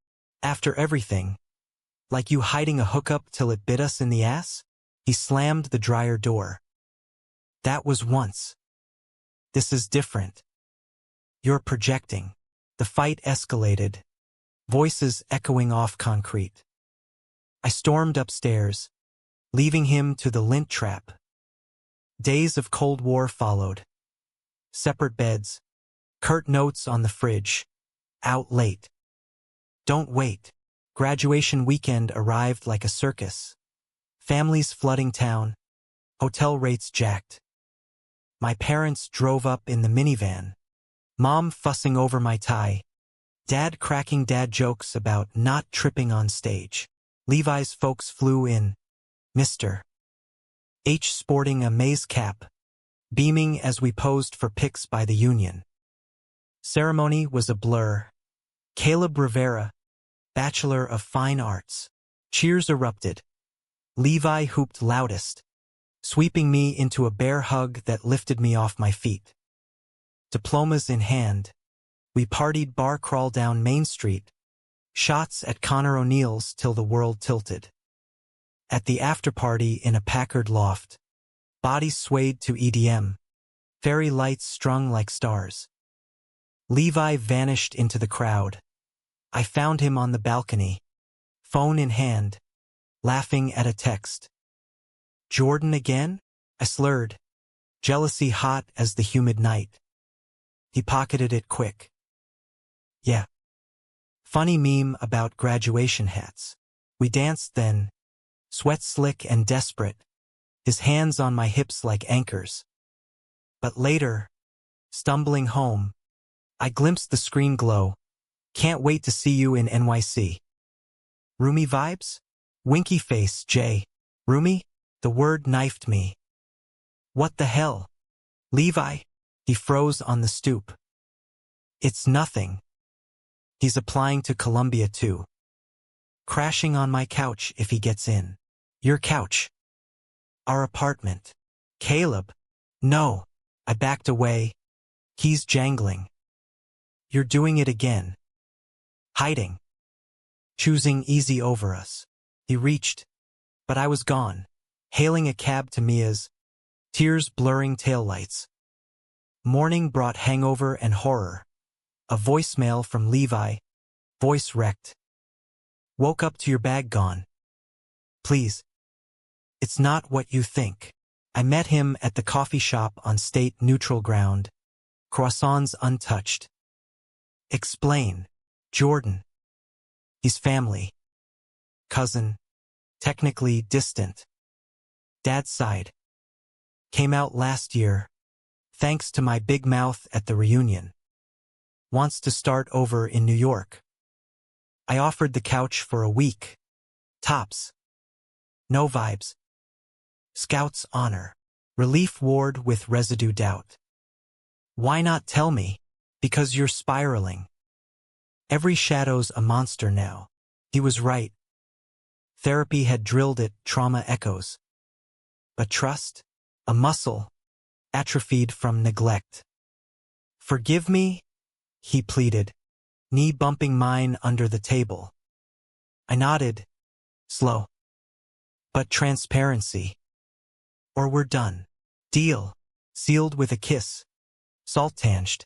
S1: Like you hiding a hookup till it bit us in the ass? He slammed the dryer door. That was once. This is different. You're projecting. The fight escalated, voices echoing off concrete. I stormed upstairs, leaving him to the lint trap. Days of Cold War followed. Separate beds, curt notes on the fridge. Out late. Don't wait. Graduation weekend arrived like a circus. Families flooding town, hotel rates jacked. My parents drove up in the minivan. Mom fussing over my tie. Dad cracking dad jokes about not tripping on stage. Levi's folks flew in. Mr. H sporting a maize cap, beaming as we posed for pics by the Union. Ceremony was a blur. Caleb Rivera, Bachelor of Fine Arts. Cheers erupted. Levi hooped loudest, sweeping me into a bear hug that lifted me off my feet. Diplomas in hand, we partied bar crawl down Main Street, shots at Connor O'Neill's till the world tilted. At the after-party in a Packard loft, bodies swayed to EDM, fairy lights strung like stars. Levi vanished into the crowd. I found him on the balcony, phone in hand, laughing at a text. Jordan again? I slurred, jealousy hot as the humid night. He pocketed it quick. Yeah. Funny meme about graduation hats. We danced then, sweat slick and desperate, his hands on my hips like anchors. But later, stumbling home, I glimpsed the screen glow. Can't wait to see you in NYC. Roomy vibes? Winky face, Jay. Roomy? The word knifed me. What the hell? Levi? He froze on the stoop. It's nothing. He's applying to Columbia too. Crashing on my couch if he gets in. Your couch. Our apartment. Caleb. No. I backed away. Keys jangling. You're doing it again. Hiding. Choosing easy over us. He reached, but I was gone, hailing a cab to Mia's, tears blurring taillights. Morning brought hangover and horror. A voicemail from Levi, voice wrecked. Woke up to your bag gone. Please. It's not what you think. I met him at the coffee shop on state neutral ground. Croissants untouched. Explain. Jordan. He's family. Cousin. Technically distant. Dad's side. Came out last year. Thanks to my big mouth at the reunion. Wants to start over in New York. I offered the couch for a week. Tops. No vibes. Scout's honor. Relief ward with residue doubt. Why not tell me? Because you're spiraling. Every shadow's a monster now. He was right. Therapy had drilled it, trauma echoes. But trust? A muscle. Atrophied from neglect. Forgive me? He pleaded, knee bumping mine under the table. I nodded. Slow. But transparency. Or we're done. Deal. Sealed with a kiss. Salt-tanged.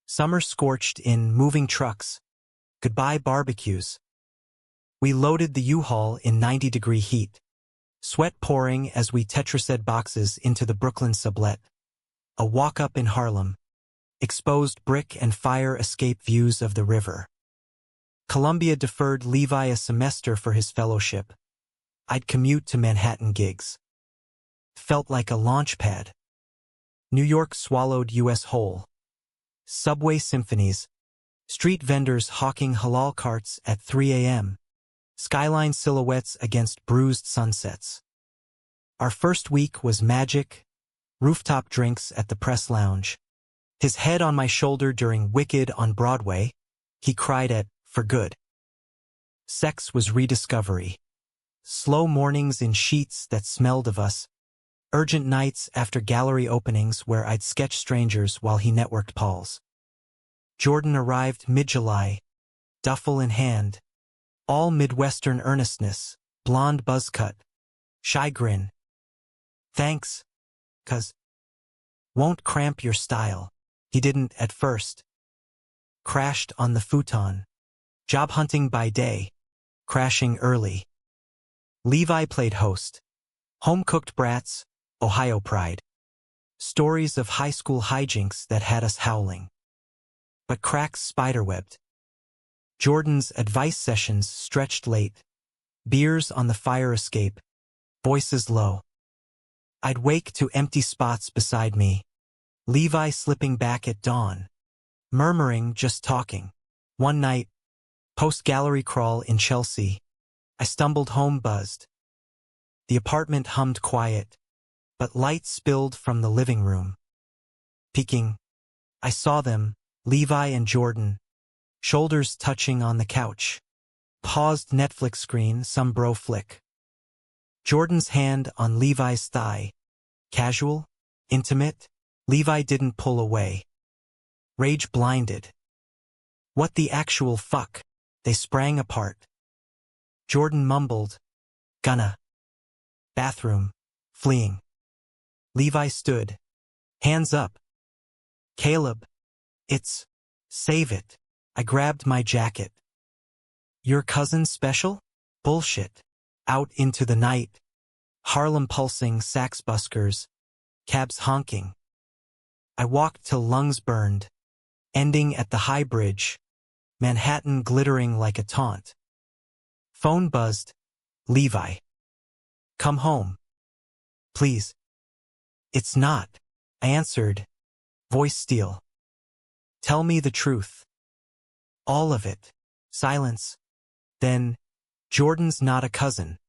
S1: Summer scorched in moving trucks. Goodbye barbecues. We loaded the U-Haul in 90-degree heat. Sweat pouring as we tetrased boxes into the Brooklyn sublet. A walk-up in Harlem. Exposed brick and fire escape views of the river. Columbia deferred Levi a semester for his fellowship. I'd commute to Manhattan gigs. Felt like a launch pad. New York swallowed U.S. whole. Subway symphonies. Street vendors hawking halal carts at 3 a.m. Skyline silhouettes against bruised sunsets. Our first week was magic. Rooftop drinks at the press lounge. His head on my shoulder during Wicked on Broadway. He cried at For Good. Sex was rediscovery. Slow mornings in sheets that smelled of us. Urgent nights after gallery openings where I'd sketch strangers while he networked Pauls. Jordan arrived mid-July, duffel in hand. All Midwestern earnestness, blonde buzz cut. Shy grin. Thanks. 'Cause won't cramp your style. He didn't at first. Crashed on the futon. Job hunting by day. Crashing early. Levi played host. Home-cooked brats, Ohio pride. Stories of high school hijinks that had us howling. But cracks spiderwebbed. Jordan's advice sessions stretched late. Beers on the fire escape. Voices low. I'd wake to empty spots beside me. Levi slipping back at dawn. Murmuring, just talking. One night, post-gallery crawl in Chelsea. I stumbled home buzzed. The apartment hummed quiet, but light spilled from the living room. Peeking, I saw them, Levi and Jordan, shoulders touching on the couch. Paused Netflix screen, some bro flick. Jordan's hand on Levi's thigh. Casual? Intimate? Levi didn't pull away. Rage blinded. What the actual fuck? They sprang apart. Jordan mumbled, Gonna. Bathroom. Fleeing. Levi stood. Hands up. Caleb. It's. Save it. I grabbed my jacket. Your cousin special? Bullshit. Out into the night. Harlem pulsing, sax buskers. Cabs honking. I walked till lungs burned. Ending at the High Bridge. Manhattan glittering like a taunt. Phone buzzed. Levi. Come home. Please. It's not. I answered. Voice steel. Tell me the truth. All of it. Silence. Then, Jordan's not a cousin.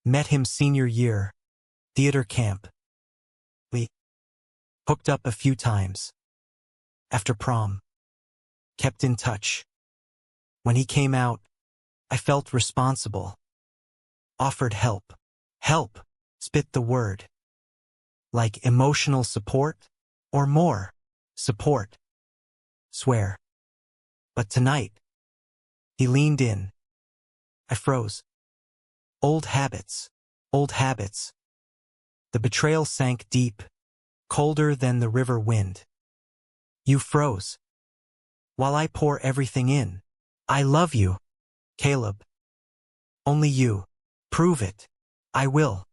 S1: Met him senior year. Theater camp. We hooked up a few times. After prom. Kept in touch. When he came out, I felt responsible. Offered help. Help. Spit the word. Like emotional support? Or more. Support. Swear. But tonight. He leaned in. I froze. Old habits. Old habits. The betrayal sank deep, colder than the river wind. You froze. While I pour everything in. I love you, Caleb. Only you. Prove it. I will.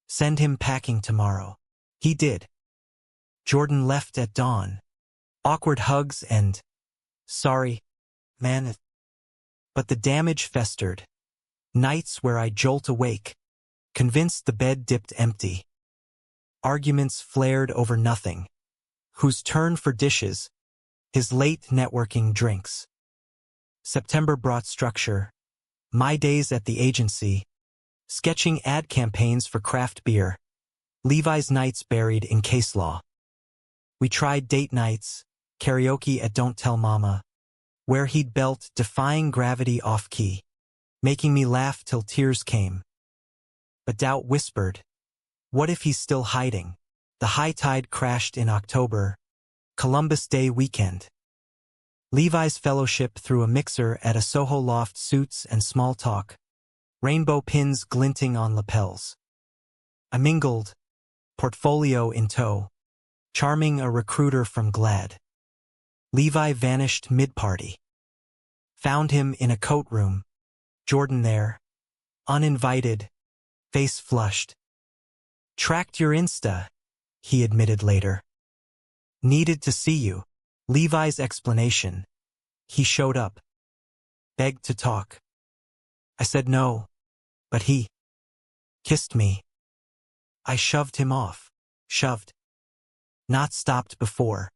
S1: Send him packing tomorrow. He did. Jordan left at dawn. Awkward hugs and, sorry, man. But the damage festered. Nights where I jolt awake, convinced the bed dipped empty. Arguments flared over nothing. Whose turn for dishes? His late networking drinks. September brought structure. My days at the agency. Sketching ad campaigns for craft beer. Levi's nights buried in case law. We tried date nights, karaoke at Don't Tell Mama, where he'd belt Defying Gravity off-key, making me laugh till tears came. But doubt whispered, what if he's still hiding? The high tide crashed in October, Columbus Day weekend. Levi's fellowship through a mixer at a Soho loft, suits and small talk, rainbow pins glinting on lapels. I mingled, portfolio in tow, charming a recruiter from Glad. Levi vanished mid-party. Found him in a coat room, Jordan there, uninvited, face flushed. Tracked your Insta, he admitted later. Needed to see you. Levi's explanation. He showed up. Begged to talk. I said no, but he kissed me. I shoved him off. Shoved. Not stopped before.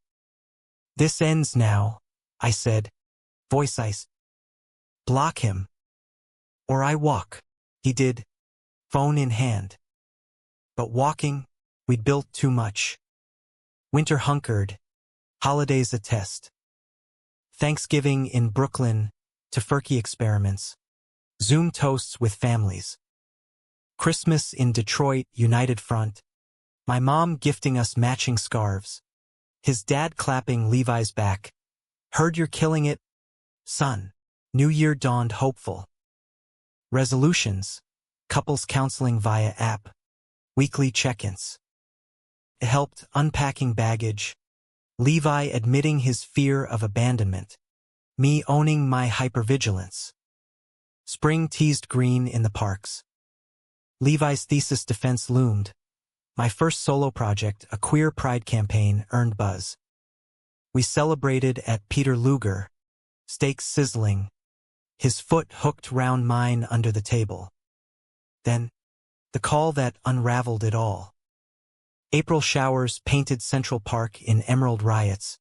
S1: This ends now, I said. Voice ice. Block him. Or I walk. He did. Phone in hand. But walking, we'd built too much. Winter hunkered. Holidays a test. Thanksgiving in Brooklyn, tofurkey experiments. Zoom toasts with families. Christmas in Detroit, United Front. My mom gifting us matching scarves. His dad clapping Levi's back. Heard you're killing it, son. New Year dawned hopeful. Resolutions. Couples counseling via app. Weekly check-ins. It helped unpacking baggage. Levi admitting his fear of abandonment. Me owning my hypervigilance. Spring teased green in the parks. Levi's thesis defense loomed. My first solo project, a queer pride campaign, earned buzz. We celebrated at Peter Luger. Steaks sizzling. His foot hooked round mine under the table. Then, the call that unraveled it all. April showers painted Central Park in emerald riots.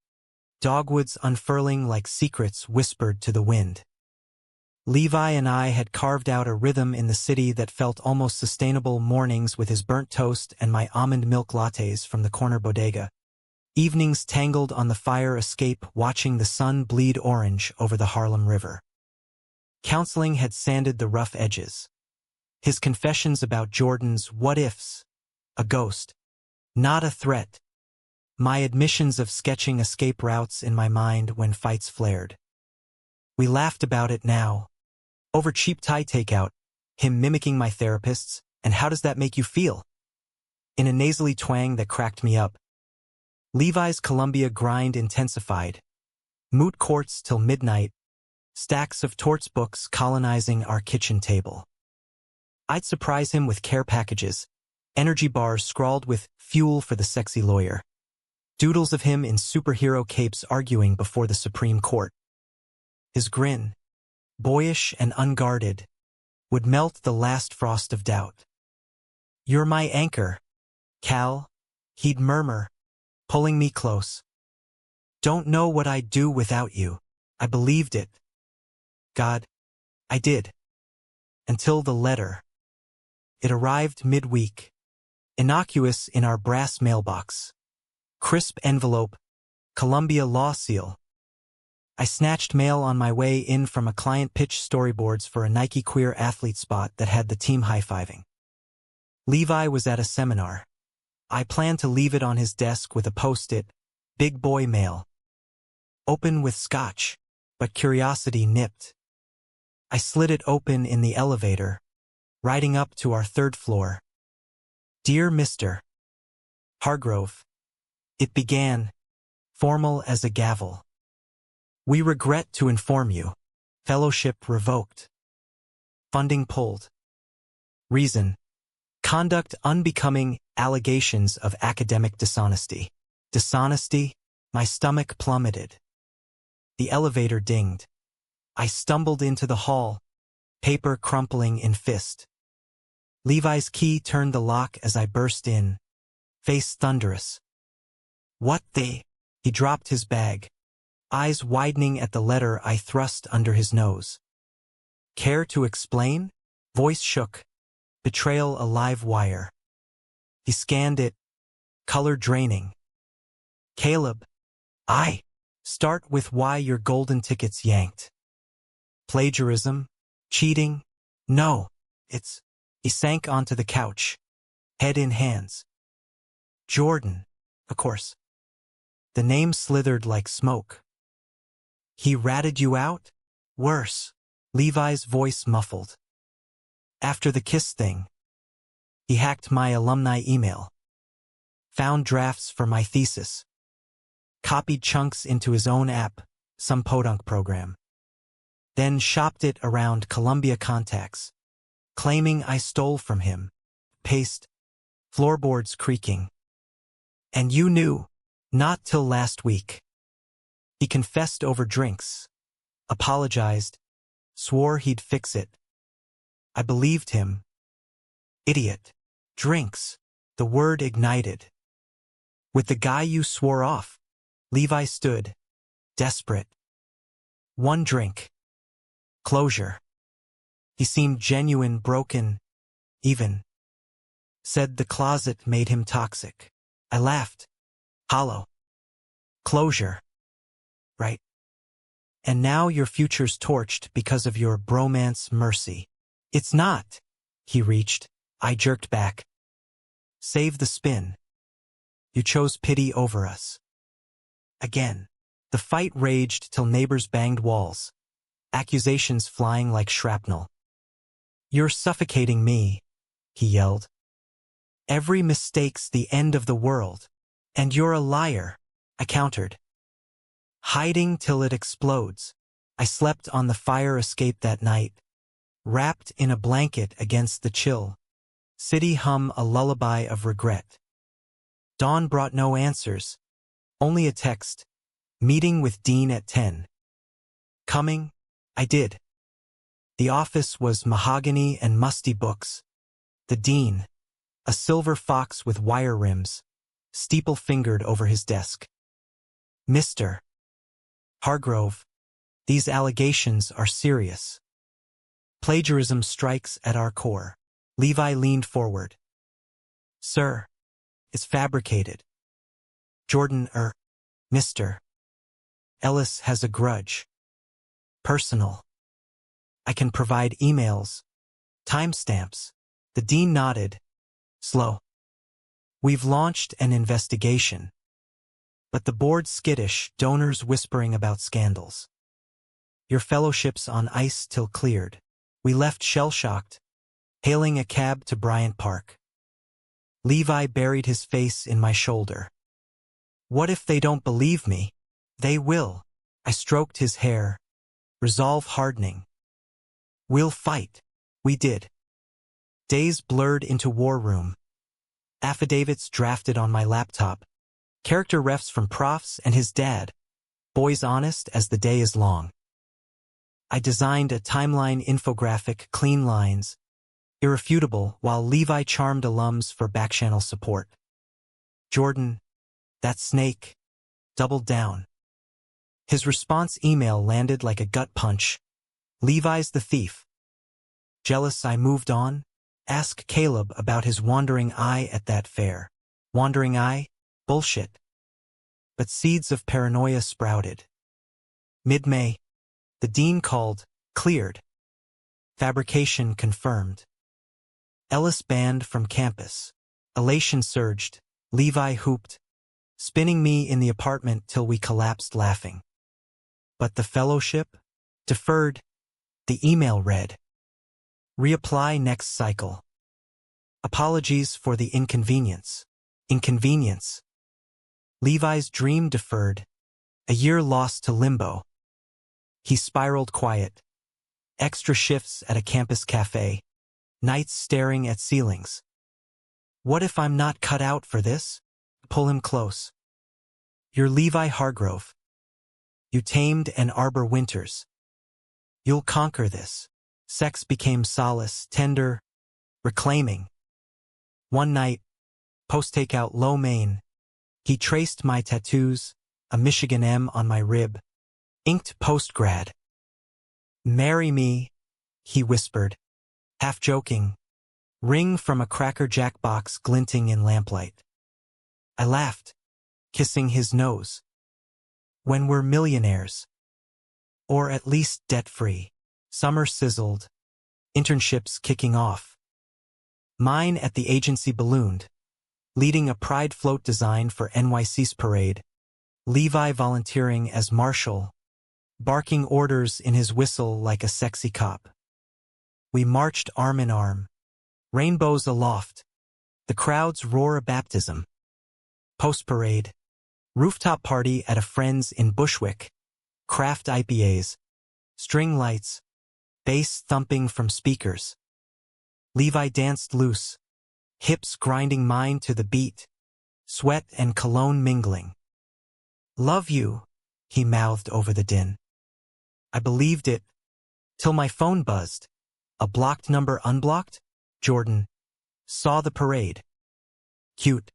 S1: Dogwoods unfurling like secrets whispered to the wind. Levi and I had carved out a rhythm in the city that felt almost sustainable, mornings with his burnt toast and my almond milk lattes from the corner bodega. Evenings tangled on the fire escape watching the sun bleed orange over the Harlem River. Counseling had sanded the rough edges. His confessions about Jordan's what-ifs. A ghost. Not a threat. My admissions of sketching escape routes in my mind when fights flared. We laughed about it now. Over cheap Thai takeout, him mimicking my therapists, and how does that make you feel? In a nasally twang that cracked me up. Levi's Columbia grind intensified. Moot courts till midnight. Stacks of torts books colonizing our kitchen table. I'd surprise him with care packages. Energy bars scrawled with fuel for the sexy lawyer. Doodles of him in superhero capes arguing before the Supreme Court. His grin, boyish and unguarded, would melt the last frost of doubt. You're my anchor, Cal, he'd murmur, pulling me close. Don't know what I'd do without you. I believed it. God, I did. Until the letter. It arrived midweek. Innocuous in our brass mailbox. Crisp envelope, Columbia law seal. I snatched mail on my way in from a client pitch storyboards for a Nike queer athlete spot that had the team high-fiving. Levi was at a seminar. I planned to leave it on his desk with a post-it, big boy mail. Open with scotch, but curiosity nipped. I slid it open in the elevator, riding up to our third floor. Dear Mr. Hargrove. It began, formal as a gavel. We regret to inform you. Fellowship revoked. Funding pulled. Reason: conduct unbecoming, allegations of academic dishonesty. Dishonesty? My stomach plummeted. The elevator dinged. I stumbled into the hall, paper crumpling in fist. Levi's key turned the lock as I burst in, face thunderous. What the? He dropped his bag, eyes widening at the letter I thrust under his nose. Care to explain? Voice shook. Betrayal a live wire. He scanned it, color draining. Caleb, I. Start with why your golden tickets yanked. Plagiarism? Cheating? No, it's... He sank onto the couch, head in hands. Jordan, of course. The name slithered like smoke. He ratted you out? Worse. Levi's voice muffled. After the kiss thing, he hacked my alumni email. Found drafts for my thesis. Copied chunks into his own app, some podunk program. Then shopped it around Columbia contacts, claiming I stole from him. Paste. Floorboards creaking. And you knew. Not till last week. He confessed over drinks. Apologized. Swore he'd fix it. I believed him. Idiot. Drinks. The word ignited. With the guy you swore off. Levi stood. Desperate. One drink. Closure. He seemed genuine, broken, even. Said the closet made him toxic. I laughed. Hollow. Closure. Right. And now your future's torched because of your bromance mercy. It's not. He reached. I jerked back. Save the spin. You chose pity over us. Again. The fight raged till neighbors banged walls. Accusations flying like shrapnel. You're suffocating me, he yelled. Every mistake's the end of the world. And you're a liar, I countered. Hiding till it explodes. I slept on the fire escape that night, wrapped in a blanket against the chill. City hum a lullaby of regret. Dawn brought no answers, only a text. Meeting with Dean at 10. Coming? I did. The office was mahogany and musty books. The dean, a silver fox with wire rims, steeple-fingered over his desk. Mr. Hargrove, these allegations are serious. Plagiarism strikes at our core. Levi leaned forward. Sir, it's fabricated. Jordan, Mr. Ellis has a grudge. Personal. I can provide emails, timestamps. The dean nodded. Slow. We've launched an investigation. But the board's skittish, donors whispering about scandals. Your fellowship's on ice till cleared. We left shell-shocked, hailing a cab to Bryant Park. Levi buried his face in my shoulder. What if they don't believe me? They will. I stroked his hair, resolve hardening. We'll fight. We did. Days blurred into war room. Affidavits drafted on my laptop. Character refs from profs and his dad. Boys honest as the day is long. I designed a timeline infographic, clean lines, irrefutable, while Levi charmed alums for backchannel support. Jordan, that snake, doubled down. His response email landed like a gut punch. Levi's the thief. Jealous I moved on? Ask Caleb about his wandering eye at that fair. Wandering eye? Bullshit. But seeds of paranoia sprouted. Mid-May, the dean called, cleared. Fabrication confirmed. Ellis banned from campus. Elation surged. Levi hooped, spinning me in the apartment till we collapsed laughing. But the fellowship? Deferred. The email read. Reapply next cycle. Apologies for the inconvenience. Inconvenience. Levi's dream deferred. A year lost to limbo. He spiraled quiet. Extra shifts at a campus cafe. Nights staring at ceilings. What if I'm not cut out for this? Pull him close. You're Levi Hargrove. You tamed Ann Arbor winters. You'll conquer this. Sex became solace, tender, reclaiming. One night, post-takeout lo mein, he traced my tattoos, a Michigan M on my rib, inked post-grad. Marry me, he whispered, half joking, ring from a Cracker Jack box glinting in lamplight. I laughed, kissing his nose. When we're millionaires. Or at least debt-free. Summer sizzled. Internships kicking off. Mine at the agency ballooned. Leading a pride float design for NYC's parade. Levi volunteering as marshal. Barking orders in his whistle like a sexy cop. We marched arm in arm. Rainbows aloft. The crowd's roar a baptism. Post-parade. Rooftop party at a friend's in Bushwick. Craft IPAs. String lights. Bass thumping from speakers. Levi danced loose. Hips grinding mine to the beat. Sweat and cologne mingling. Love you, he mouthed over the din. I believed it, till my phone buzzed. A blocked number unblocked? Jordan. Saw the parade. Cute.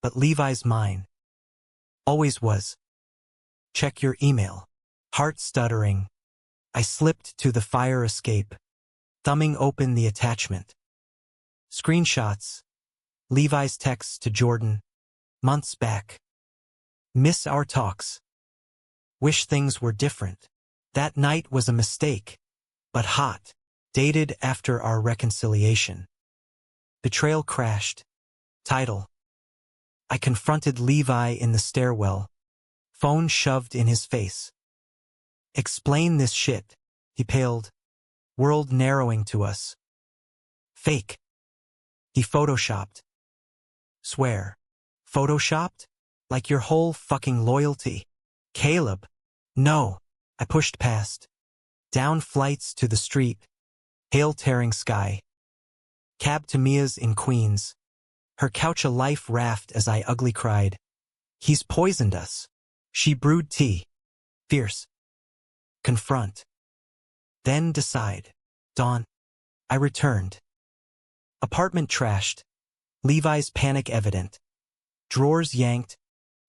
S1: But Levi's mine. Always was. Check your email. Heart stuttering. I slipped to the fire escape, thumbing open the attachment. Screenshots. Levi's texts to Jordan. Months back. Miss our talks. Wish things were different. That night was a mistake, but hot. Dated after our reconciliation. Betrayal crashed. Title. I confronted Levi in the stairwell. Phone shoved in his face. Explain this shit, he paled. World narrowing to us. Fake. He photoshopped. Swear. Photoshopped? Like your whole fucking loyalty. Caleb. No. I pushed past. Down flights to the street. Hail-tearing sky. Cab to Mia's in Queens. Her couch a life raft as I ugly cried. He's poisoned us. She brewed tea. Fierce. Confront. Then decide. Dawn. I returned. Apartment trashed. Levi's panic evident. Drawers yanked.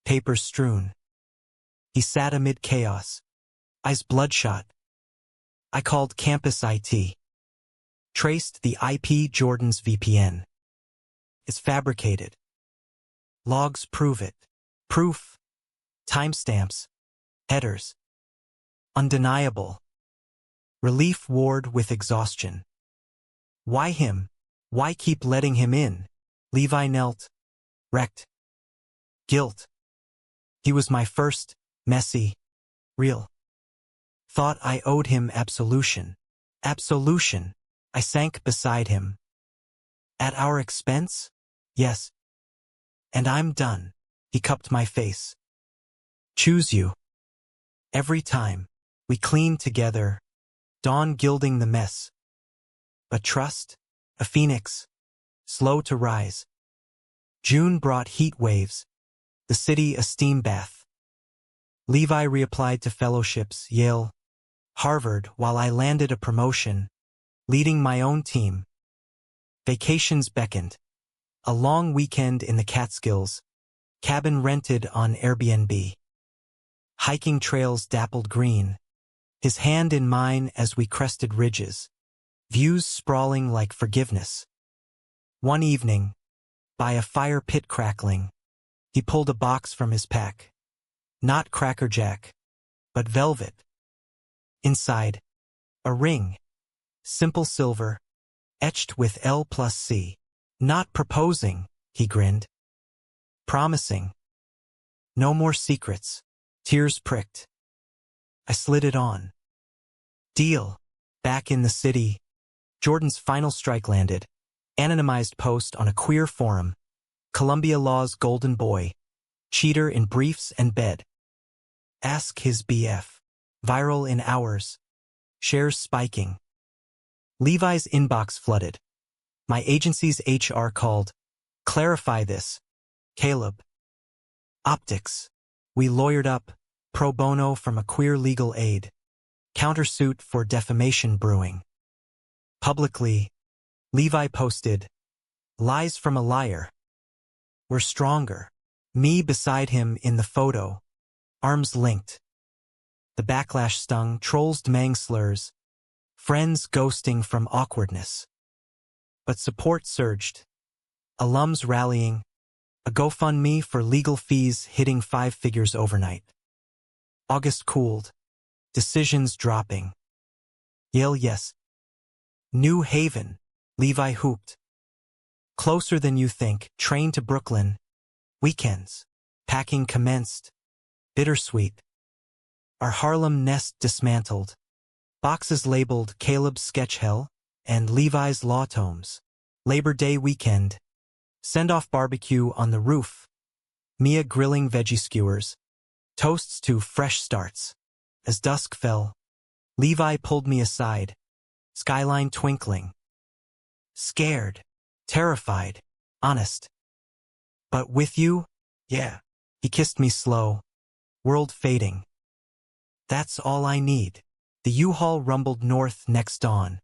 S1: Papers strewn. He sat amid chaos. Eyes bloodshot. I called campus IT. Traced the IP Jordan's VPN. It's fabricated. Logs prove it. Proof. Timestamps. Headers. Undeniable. Relief ward with exhaustion. Why him? Why keep letting him in? Levi knelt. Wrecked. Guilt. He was my first, messy, real. Thought I owed him absolution. Absolution. I sank beside him. At our expense? Yes. And I'm done. He cupped my face. Choose you. Every time. We clean together. Dawn gilding the mess. But trust? A phoenix. Slow to rise. June brought heat waves. The city a steam bath. Levi reapplied to fellowships, Yale, Harvard, while I landed a promotion, leading my own team. Vacations beckoned. A long weekend in the Catskills. Cabin rented on Airbnb. Hiking trails dappled green. His hand in mine as we crested ridges. Views sprawling like forgiveness. One evening, by a fire pit crackling, he pulled a box from his pack. Not Cracker Jack, but velvet. Inside, a ring. Simple silver, etched with L+C. Not proposing, he grinned. Promising. No more secrets. Tears pricked. I slid it on. Deal. Back in the city. Jordan's final strike landed. Anonymized post on a queer forum. Columbia Law's golden boy. Cheater in briefs and bed. Ask his BF. Viral in hours. Shares spiking. Levi's inbox flooded. My agency's HR called. Clarify this. Caleb. Optics. We lawyered up. Pro bono from a queer legal aid. Countersuit for defamation brewing. Publicly, Levi posted, lies from a liar. We're stronger. Me beside him in the photo. Arms linked. The backlash stung, trolls demanding slurs. Friends ghosting from awkwardness. But support surged. Alums rallying. A GoFundMe for legal fees hitting 5 figures overnight. August cooled. Decisions dropping. Yale yes. New Haven. Levi hooped. Closer than you think, train to Brooklyn. Weekends. Packing commenced. Bittersweet. Our Harlem nest dismantled. Boxes labeled Caleb's Sketch Hell and Levi's Law Tomes. Labor Day weekend. Send-off barbecue on the roof. Mia grilling veggie skewers. Toasts to fresh starts. As dusk fell, Levi pulled me aside. Skyline twinkling. Scared. Terrified. Honest. But with you? Yeah. He kissed me slow. World fading. That's all I need. The U-Haul rumbled north next dawn.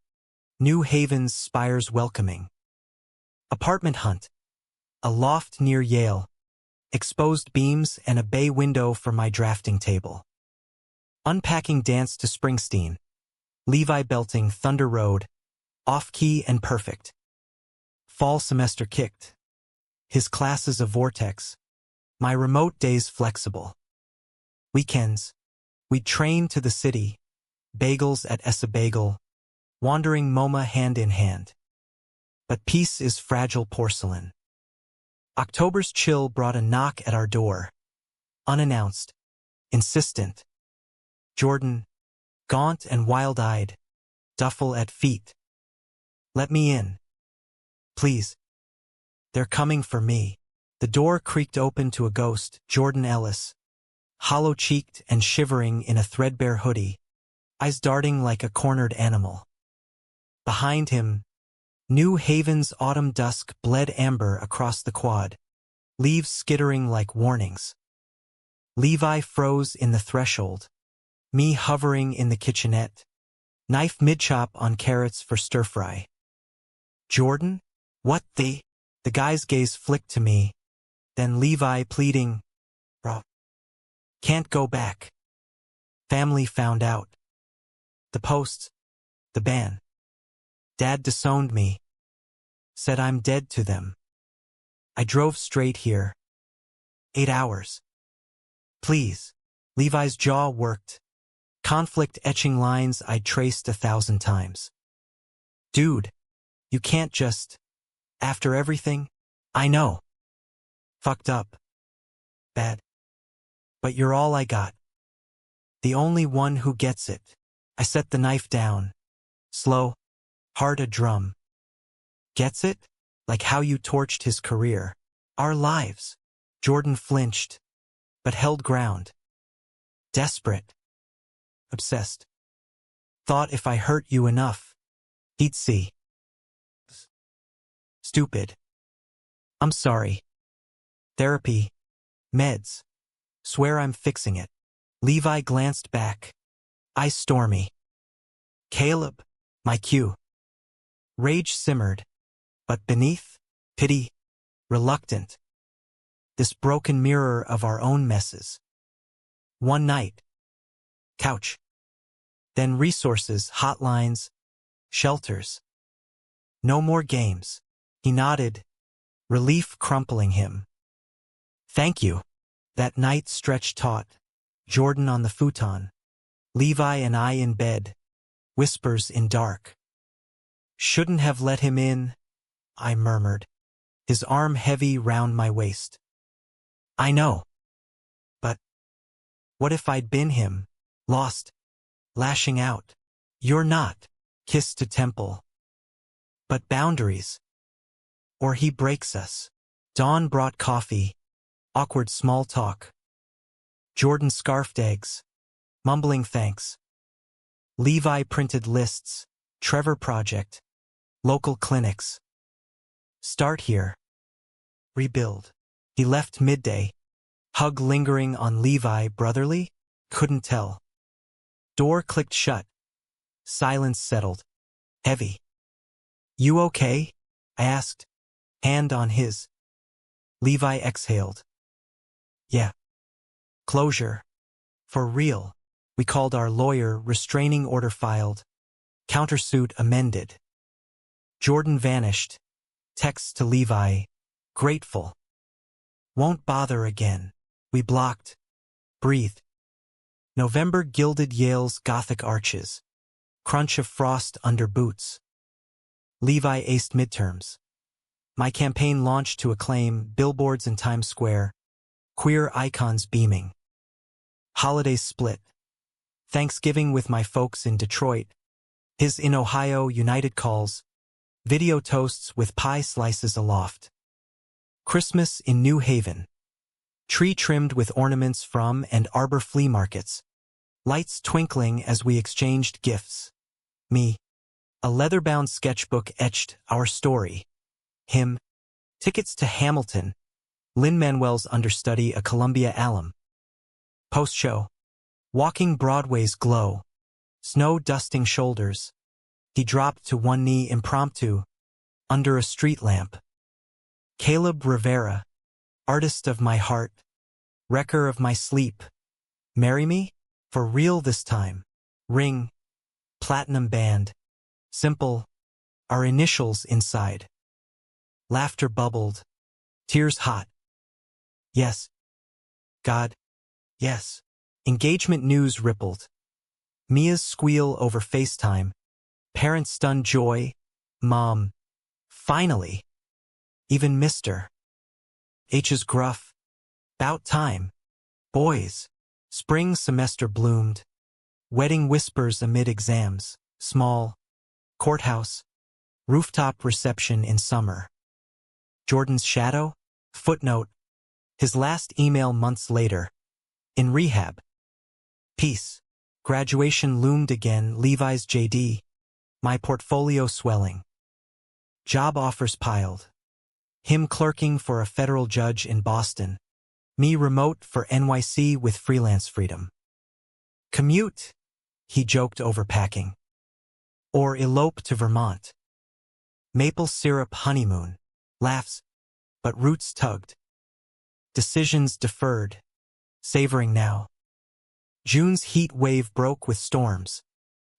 S1: New Haven's spires welcoming. Apartment hunt. A loft near Yale. Exposed beams and a bay window for my drafting table. Unpacking dance to Springsteen. Levi belting Thunder Road. Off-key and perfect. Fall semester kicked. His classes a vortex. My remote days flexible. Weekends. We'd train to the city. Bagels at Essa Bagel. Wandering MoMA hand in hand. But peace is fragile porcelain. October's chill brought a knock at our door. Unannounced. Insistent. Jordan. Gaunt and wild-eyed. Duffel at feet. Let me in. Please. They're coming for me. The door creaked open to a ghost, Jordan Ellis. Hollow-cheeked and shivering in a threadbare hoodie. Eyes darting like a cornered animal. Behind him, New Haven's autumn dusk bled amber across the quad. Leaves skittering like warnings. Levi froze in the threshold. Me hovering in the kitchenette. Knife mid-chop on carrots for stir-fry. Jordan? What the? The guy's gaze flicked to me. Then Levi pleading. Bro. Can't go back. Family found out. The posts. The ban. Dad disowned me. Said I'm dead to them. I drove straight here. 8 hours. Please. Levi's jaw worked. Conflict etching lines I traced 1,000 times. Dude. You can't just. After everything? I know. Fucked up. Bad. But you're all I got. The only one who gets it. I set the knife down. Slow. Hard a drum. Gets it? Like how you torched his career. Our lives. Jordan flinched. But held ground. Desperate. Obsessed. Thought if I hurt you enough, he'd see. Stupid. I'm sorry. Therapy. Meds. Swear I'm fixing it. Levi glanced back. Eyes stormy. Caleb. My cue. Rage simmered. But beneath, pity. Reluctant. This broken mirror of our own messes. One night. Couch. Then resources, hotlines, shelters. No more games. He nodded, relief crumpling him. Thank you. That night stretched taut. Jordan on the futon. Levi and I in bed. Whispers in dark. Shouldn't have let him in, I murmured. His arm heavy round my waist. I know. But what if I'd been him? Lost. Lashing out. You're not. Kiss to temple. But boundaries. or he breaks us. Dawn brought coffee, awkward small talk. Jordan scarfed eggs, mumbling thanks. Levi printed lists, Trevor project, local clinics. Start here. Rebuild. He left midday. Hug lingering on Levi, brotherly? Couldn't tell. Door clicked shut. Silence settled. Heavy. You okay? I asked, hand on his. Levi exhaled. Yeah. Closure. For real. We called our lawyer, restraining order filed. Countersuit amended. Jordan vanished. Text to Levi. Grateful. Won't bother again. We blocked. Breathed. November gilded Yale's Gothic arches. Crunch of frost under boots. Levi aced midterms. My campaign launched to acclaim, billboards in Times Square. Queer icons beaming. Holidays split. Thanksgiving with my folks in Detroit. His in Ohio, United calls. Video toasts with pie slices aloft. Christmas in New Haven. Tree trimmed with ornaments from and arbor flea markets. Lights twinkling as we exchanged gifts. Me. A leather-bound sketchbook etched our story. Him. Tickets to Hamilton. Lin-Manuel's understudy, a Columbia alum. Post-show. Walking Broadway's glow. Snow dusting shoulders. He dropped to one knee impromptu. Under a street lamp. Caleb Rivera. Artist of my heart. Wrecker of my sleep. Marry me? For real this time. Ring. Platinum band. Simple. Our initials inside. Laughter bubbled. Tears hot. Yes. God. Yes. Engagement news rippled. Mia's squeal over FaceTime. Parents stunned joy. Mom. Finally. Even Mr. H's gruff. 'Bout time. Boys. Spring semester bloomed. Wedding whispers amid exams. Small. Courthouse. Rooftop reception in summer. Jordan's shadow? Footnote. His last email months later. In rehab. Peace. Graduation loomed again, Levi's JD. My portfolio swelling. Job offers piled. Him clerking for a federal judge in Boston. Me remote for NYC with freelance freedom. Commute, he joked over packing. Or elope to Vermont. Maple syrup honeymoon. Laughs, but roots tugged. Decisions deferred. Savoring now. June's heat wave broke with storms.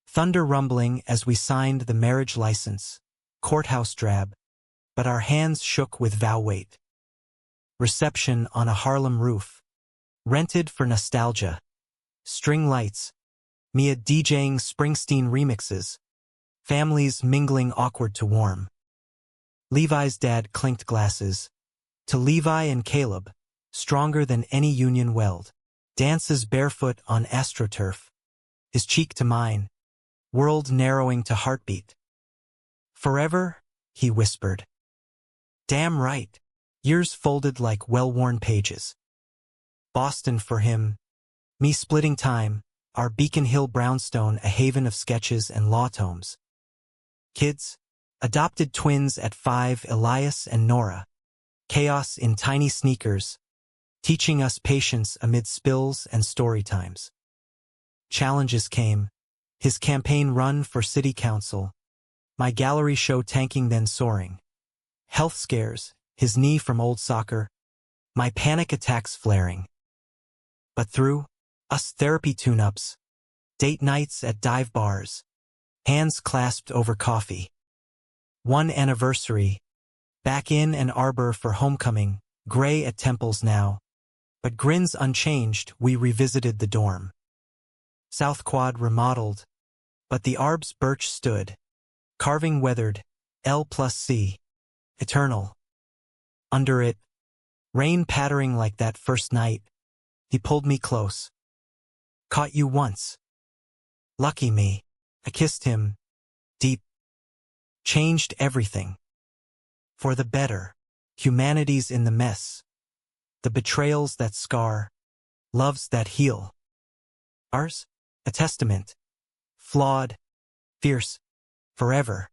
S1: Thunder rumbling as we signed the marriage license. Courthouse drab, but our hands shook with vow weight. Reception on a Harlem roof. Rented for nostalgia. String lights. Mia DJing Springsteen remixes. Families mingling awkward to warm. Levi's dad clinked glasses. To Levi and Caleb, stronger than any union weld. Dances barefoot on astroturf. His cheek to mine. World narrowing to heartbeat. Forever, he whispered. Damn right. Years folded like well-worn pages. Boston for him. Me splitting time. Our Beacon Hill brownstone, a haven of sketches and law tomes. Kids. Adopted twins at 5, Elias and Nora. Chaos in tiny sneakers. Teaching us patience amid spills and story times. Challenges came. His campaign run for city council. My gallery show tanking then soaring. Health scares, his knee from old soccer. My panic attacks flaring. But through us therapy tune-ups. Date nights at dive bars. Hands clasped over coffee. One anniversary. Back in Ann Arbor for homecoming. Gray at temples now. But grins unchanged, we revisited the dorm. South Quad remodeled. But the Arb's birch stood. Carving weathered. L+C. Eternal. Under it. Rain pattering like that first night. He pulled me close. Caught you once. Lucky me. I kissed him. Deep. Changed everything. For the better. Humanity's in the mess. The betrayals that scar. Loves that heal. Ours? A testament. Flawed. Fierce. Forever.